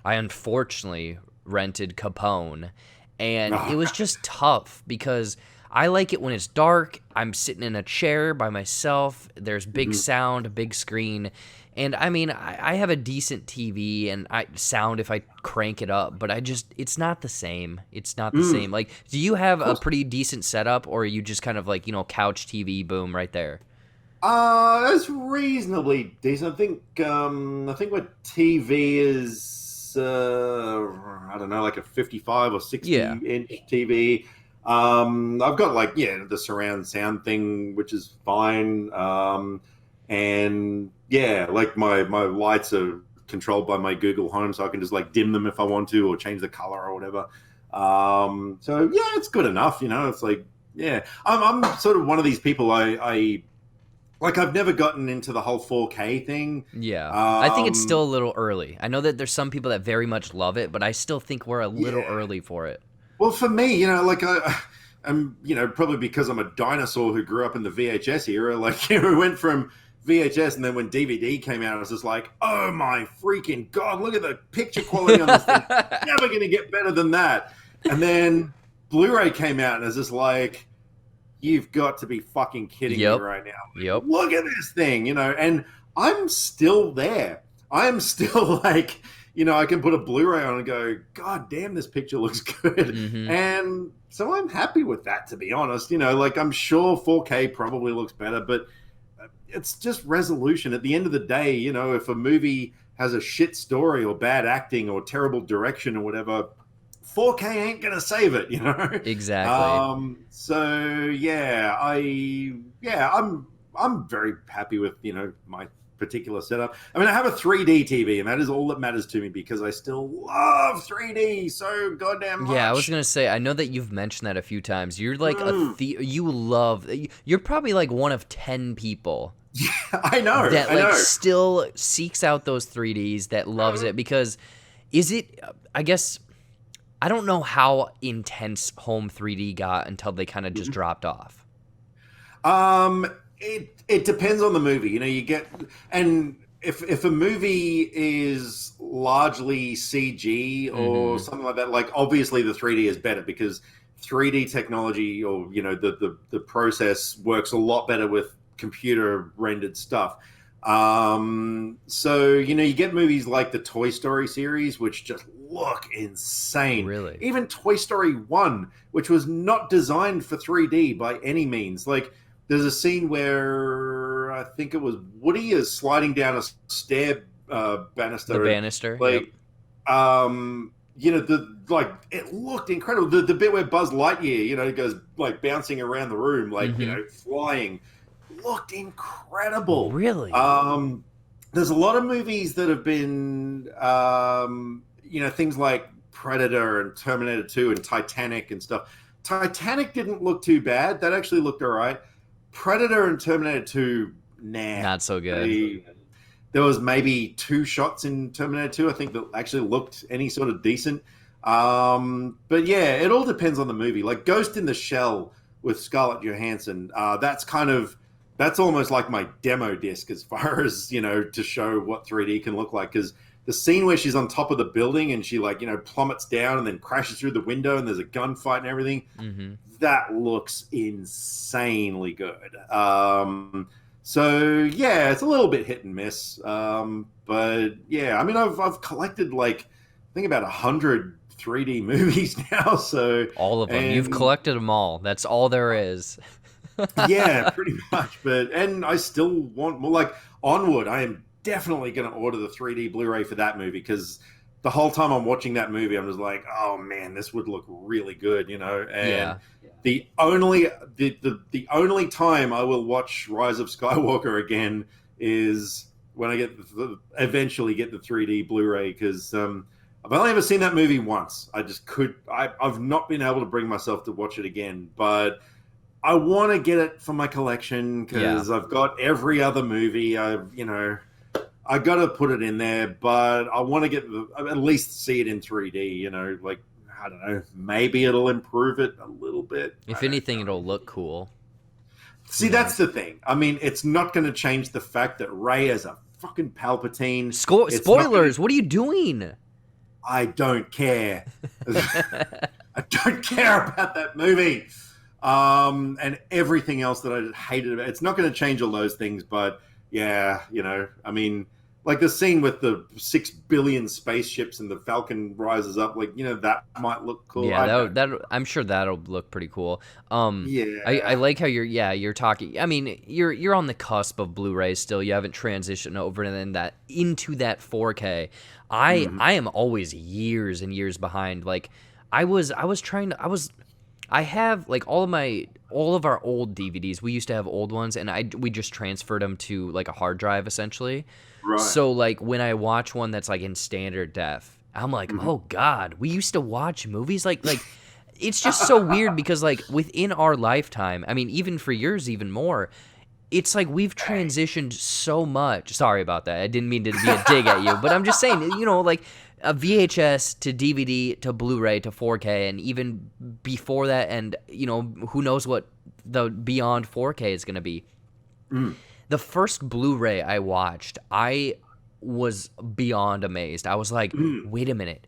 unfortunately rented Capone, and it Oh, was just tough because I like it when it's dark. I'm sitting in a chair by myself. There's big mhm. sound, a big screen. And I mean, I have a decent TV and I sound if I crank it up, but it's not the same. It's not the Mm, same. Like, do you have of a course. pretty decent setup, or are you just kind of like, couch TV, boom, right there? It's reasonably decent. I think my TV is I don't know, like a 55 or 60 Yeah. inch TV. I've got like the surround sound thing, which is fine. And yeah, like my lights are controlled by my Google Home, so I can just like dim them if I want to, or change the color or whatever. So yeah, it's good enough. It's like yeah, I'm sort of one of these people. I like I've never gotten into the whole 4K thing. Yeah. I think it's still Um, a little early. I know that there's some people that very much love it, but I still think we're a little yeah. early for it. Well, for me, like I'm, probably because I'm a dinosaur who grew up in the VHS era. Like, we went from VHS, and then when DVD came out, I was just like, oh my freaking god, look at the picture quality on this thing. Never gonna get better than that. And then Blu-ray came out, and it's just like, you've got to be fucking kidding me Yep. right now. Yep. Look at this thing, and I'm still there. I am still like, I can put a Blu-ray on and go, God damn, this picture looks good. Mm-hmm. And so I'm happy with that, to be honest. Like I'm sure 4K probably looks better, but it's just resolution. At the end of the day, if a movie has a shit story or bad acting or terrible direction or whatever, 4K ain't gonna save it. Exactly. So yeah, I'm very happy with my particular setup. I mean, I have a 3D TV, and that is all that matters to me because I still love 3D so goddamn Yeah, I was much. gonna say, I know that you've mentioned that a few times. You're like Mm. you love, you're probably like one of 10 people I know, that I like know. still seeks out those 3Ds, that loves it because is it, I guess, I don't know how intense home 3D got until they kind of just Mhm. dropped off. It depends on the movie. You get and if a movie is largely CG or Mm-hmm. something like that, like obviously the 3D is better because 3D technology or the process works a lot better with computer rendered stuff. So you get movies like the Toy Story series, which just look insane. Really? Even Toy Story 1, which was not designed for 3D by any means. Like there's a scene where I think it was Woody is sliding down a stair The banister, and banister? Yep. like, the like it looked incredible. The bit where Buzz Lightyear, goes like bouncing around the room, like Mm-hmm. flying, looked incredible. Really? Um, there's a lot of movies that have been, things like Predator and Terminator 2 and Titanic and stuff. Titanic didn't look too bad. That actually looked all right. Predator and Terminator 2, nah. Not so good. They, there was maybe two shots in Terminator 2, I think, that actually looked any sort of decent. But yeah, it all depends on the movie. Like Ghost in the Shell with Scarlett Johansson, that's almost like my demo disc as far as, to show what 3D can look like. Because the scene where she's on top of the building and she like, plummets down and then crashes through the window and there's a gunfight and everything, Mm-hmm. that looks insanely good. So yeah, it's a little bit hit and miss. But yeah, I mean, I've collected like I think about 100 3D movies now. So All of them. You've and collected them all. That's all there is. yeah, pretty much. And I still want more. Like Onward, I am definitely going to order the 3D Blu-ray for that movie because the whole time I'm watching that movie, I'm just like, oh man, this would look really good. And Yeah. the only time I will watch Rise of Skywalker again is when I get eventually get the 3D Blu-ray, because I've only ever seen that movie once. I've not been able to bring myself to watch it again, but I want to get it for my collection Yeah. because I've got every other movie. I got to put it in there, but I want to at least see it in 3D. Like, I don't know, maybe it'll improve it a little bit. If anything, it'll look cool. See, that's the thing. I mean, it's not going to change the fact that Rey is a fucking Palpatine. Spoilers! What are you doing? I don't care. I don't care about that movie. And everything else that I hated about it. It's not going to change all those things, but yeah, I mean, like the scene with the 6 billion spaceships and the Falcon rises up, like, that might look cool. Yeah, that I'm sure that'll look pretty cool. Yeah, I like how you're talking. I mean, you're on the cusp of Blu-ray still. You haven't transitioned over into that 4K. I am always years and years behind. Like I have like all of our old DVDs. We used to have old ones, and we just transferred them to like a hard drive essentially. right. So like when I watch one that's like in standard def, I'm like, oh God, we used to watch movies like it's just so weird because like within our lifetime, I mean, even for yours, even more, it's like we've transitioned so much. Sorry about that. I didn't mean to be a dig at you, but I'm just saying, like a VHS to DVD to Blu-ray to 4K, and even before that, and who knows what the beyond 4K is going to be. The first Blu-ray I watched, I was beyond amazed. I was like, wait a minute.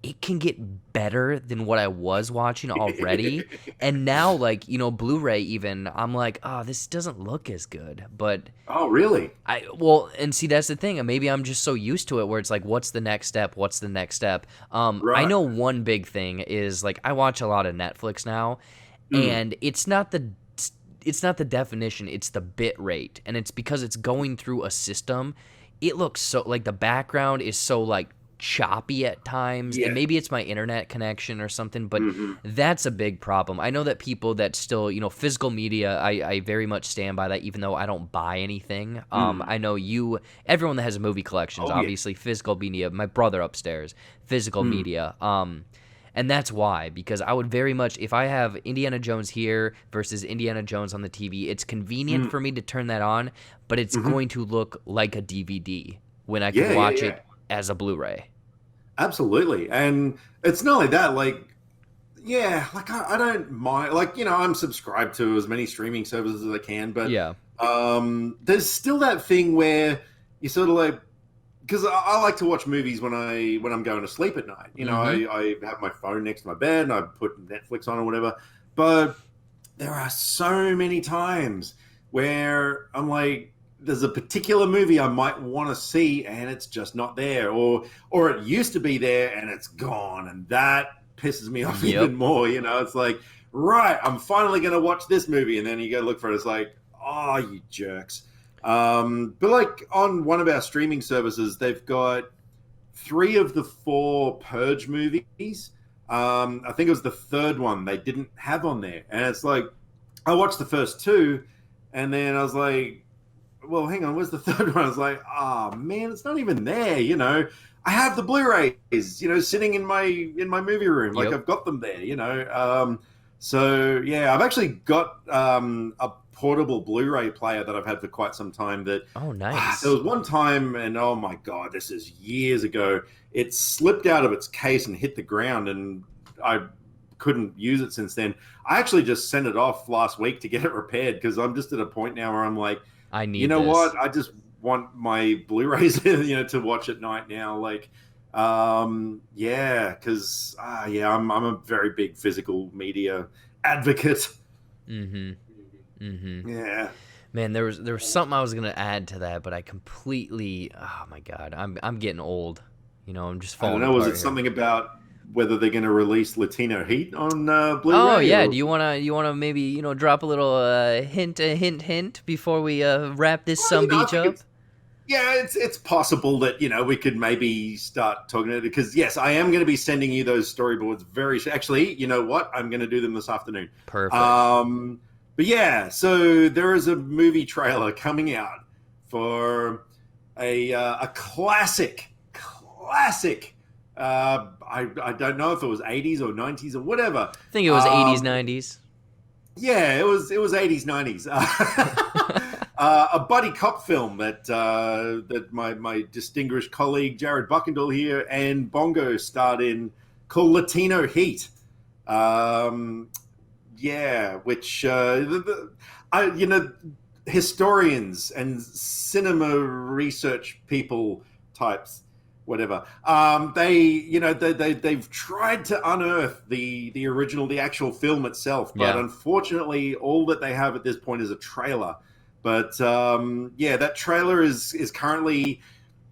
It can get better than what I was watching already. And now, like, Blu-ray even, I'm like, oh, this doesn't look as good. But oh, really? and see, that's the thing. Maybe I'm just so used to it where it's like, what's the next step? What's the next step? Right. I know one big thing is, like, I watch a lot of Netflix now, and it's not the definition, it's the bit rate. And it's because it's going through a system. It looks so, like, the background is so, like, choppy at times, and maybe it's my internet connection or something, but that's a big problem. I know that people that still, physical media, I very much stand by that, even though I don't buy anything. I know everyone that has movie collections, obviously physical media, my brother upstairs, physical media, and that's why, because I would very much, if I have Indiana Jones here versus Indiana Jones on the TV, it's convenient for me to turn that on, but it's going to look like a DVD when I can watch it as a Blu-ray. Absolutely. And it's not only that, like, like I don't mind, like, I'm subscribed to as many streaming services as I can, but there's still that thing where you sort of like, because I like to watch movies when I'm going to sleep at night. I have my phone next to my bed and I put Netflix on or whatever. But there are so many times where I'm like, there's a particular movie I might want to see and it's just not there, or it used to be there and it's gone, and that pisses me off even more. It's like, right, I'm finally going to watch this movie, and then you go look for it, it's like, oh, you jerks. But like on one of our streaming services, they've got 3 of the 4 Purge movies. I think it was the 3rd one they didn't have on there, and it's like, I watched the first 2, and then I was like, well, hang on, where's the 3rd one? I was like, oh man, it's not even there. I have the Blu-rays, sitting in my movie room. Like I've got them there, So yeah, I've actually got a portable Blu-ray player that I've had for quite some time. That nice. There was one time, and oh my god, this is years ago. It slipped out of its case and hit the ground, and I couldn't use it since then. I actually just sent it off last week to get it repaired because I'm just at a point now where I'm like, I need this. What? I just want my Blu-rays, to watch at night now. Like, because I'm a very big physical media advocate. Yeah. Man, there was something I was gonna add to that, but I completely. Oh my god, I'm getting old. I'm just falling. I don't know. Was it here. something about whether they're going to release Latino Heat on Blu-ray? Oh yeah, or... do you wanna maybe drop a little hint before we wrap this beach up? Yeah, it's possible that we could maybe start talking about it, because yes, I am going to be sending you those storyboards very actually. You know what? I'm going to do them this afternoon. Perfect. But yeah, so there is a movie trailer coming out for a classic. I don't know if it was 80s or 90s or whatever. I think it was 80s, 90s. Yeah, it was 80s, 90s. A buddy cop film that my distinguished colleague Jared Buckendahl here and Bongo starred in, called Latino Heat. Yeah, which historians and cinema research people types, whatever. They've tried to unearth the original, the actual film itself, but unfortunately, all that they have at this point is a trailer. But that trailer is currently,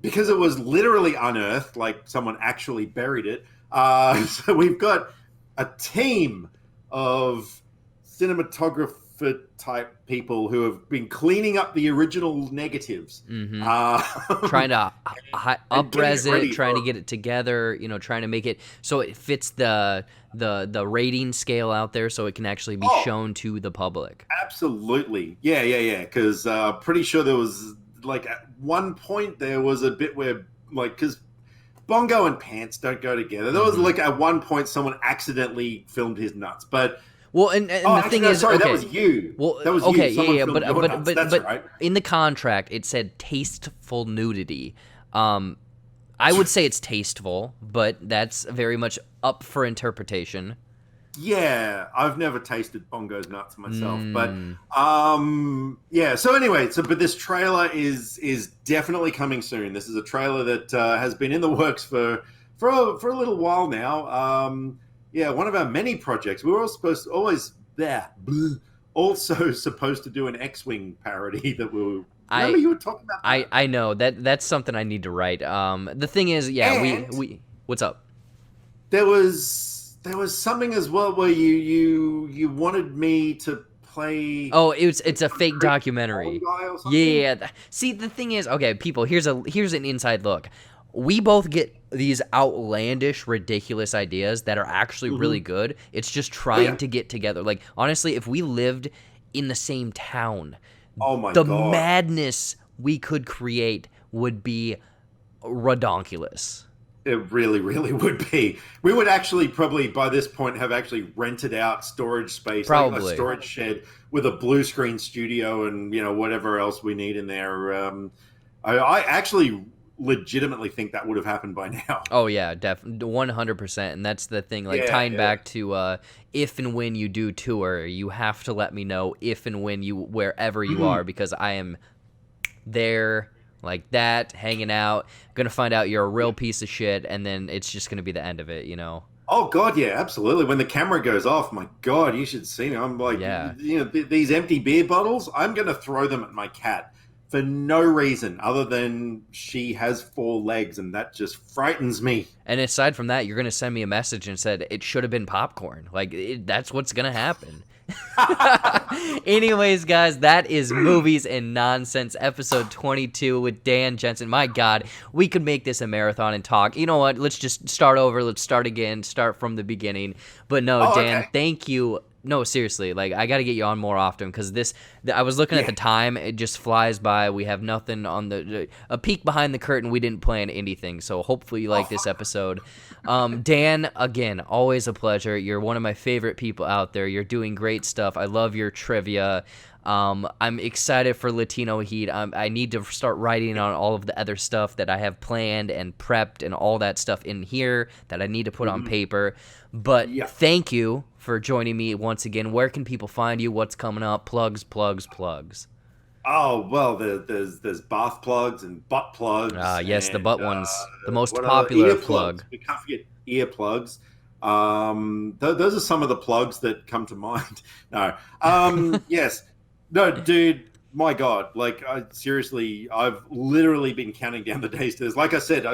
because it was literally unearthed, like someone actually buried it. So we've got a team of cinematographer type people who have been cleaning up the original negatives, trying to up-res it, trying to get it together, trying to make it so it fits the rating scale out there, so it can actually be shown to the public. Absolutely, yeah. Because pretty sure there was, like, at one point there was a bit where, like, because Bongo and pants don't go together. There was, like, at one point someone accidentally filmed his nuts, but. Well, and the thing is, sorry, that was you. Well, that was okay, you. But right. In the contract it said tasteful nudity. I would say it's tasteful, but that's very much up for interpretation. Yeah, I've never tasted Bongo's nuts myself, but So anyway, but this trailer is definitely coming soon. This is a trailer that has been in the works for a little while now. One of our many projects. We were also supposed to do an X-Wing parody that we were. Remember you were talking about that? I know that's something I need to write. The thing is, we what's up? There was something as well where you wanted me to play. Oh, it's a fake documentary. Yeah. See, the thing is, okay, people, here's an inside look. We both get these outlandish, ridiculous ideas that are actually really good. It's just trying to get together. Like, honestly, if we lived in the same town, the madness we could create would be redonkulous. It really, really would be. We would actually probably by this point have actually rented out storage space, like a storage shed with a blue screen studio and whatever else we need in there. I actually legitimately think that would have happened by now. Oh yeah, definitely 100%. And that's the thing, like tying back to if and when you do tour, you have to let me know if and when wherever you are, because I am there like that, hanging out, gonna find out you're a real piece of shit, and then it's just gonna be the end of it, Oh god, yeah, absolutely. When the camera goes off, my god, you should see me. I'm like, these empty beer bottles, I'm gonna throw them at my cat for no reason other than she has 4 legs, and that just frightens me. And aside from that, you're gonna send me a message and said it should have been popcorn. Like, that's what's gonna happen. Anyways, guys, that is Movies and Nonsense, episode 22 with Dan Jensen. My God, we could make this a marathon and talk. You know what? Let's just start over. Let's start again. Start from the beginning. But no, Dan, thank you. No, seriously, like, I got to get you on more often, because I was looking at the time. It just flies by. We have nothing on a peek behind the curtain. We didn't plan anything, so hopefully you like this episode. Dan, again, always a pleasure. You're one of my favorite people out there. You're doing great stuff. I love your trivia. I'm excited for Latino Heat. I need to start writing on all of the other stuff that I have planned and prepped and all that stuff in here that I need to put on paper. But thank you for joining me once again. Where can people find you? What's coming up? Plugs. Oh, well, there's bath plugs and butt plugs. Yes, the butt ones. The most popular plug. We can't forget earplugs. Those are some of the plugs that come to mind. No. Yes. No, dude, my God. Like, seriously, I've literally been counting down the days to this. Like I said,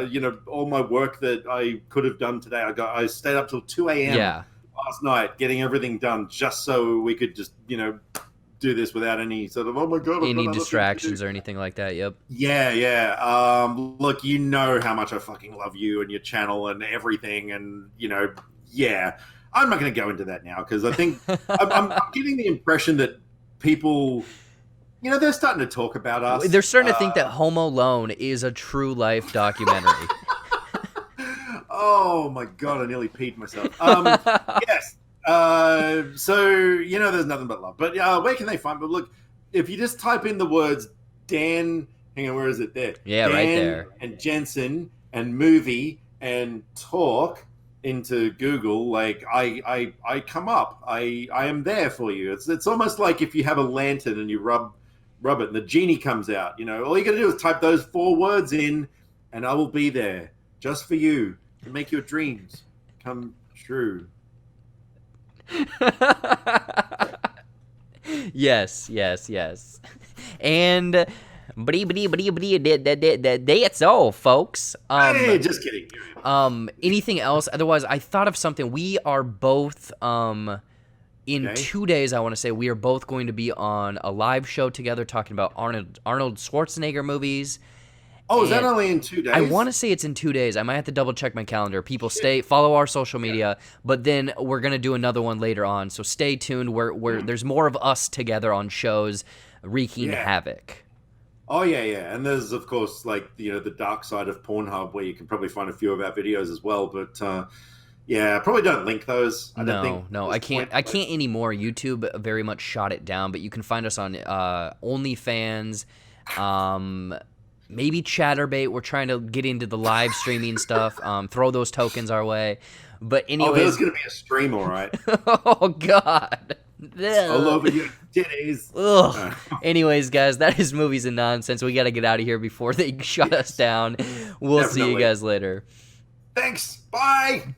all my work that I could have done today, I stayed up till 2 a.m. Last night getting everything done just so we could just, do this without any sort of, oh my God, any distractions or anything like that. Yep. Yeah. Look, you know how much I fucking love you and your channel and everything. And, I'm not going to go into that now because I think I'm getting the impression that people You know, they're starting to talk about us. They're starting to think that Home Alone is a true life documentary. Oh my god, I nearly peed myself. Yes. So you know, there's nothing but love. But where can they find? But look, if you just type in the words Dan, hang on, where is it there? Yeah, Dan right there. and Jensen and movie and talk into Google, like I come up. I am there for you. It's almost like if you have a lantern and you rub it and the genie comes out. You know, all you got to do is type those 4 words in, and I will be there just for you to make your dreams come true. Yes. And that's all, folks. Hey, just kidding. Anything else? Otherwise, I thought of something. We are both in 2 days, I want to say, we are both going to be on a live show together talking about Arnold Schwarzenegger movies. Oh, is that only in 2 days? I want to say it's in 2 days. I might have to double check my calendar. People, follow our social media, but then we're gonna do another one later on. So stay tuned. Where there's more of us together on shows wreaking havoc. Oh yeah, and there's of course like the dark side of Pornhub where you can probably find a few of our videos as well. But probably don't link those. No, I can't anymore. YouTube very much shot it down, but you can find us on OnlyFans. Maybe Chatterbait. We're trying to get into the live streaming stuff. Throw those tokens our way. But anyways, there's gonna be a stream, all right. Oh God. All over your titties. Ugh. Anyways, guys, that is Movies and Nonsense. We got to get out of here before they shut us down. We'll see you guys later. Thanks. Bye.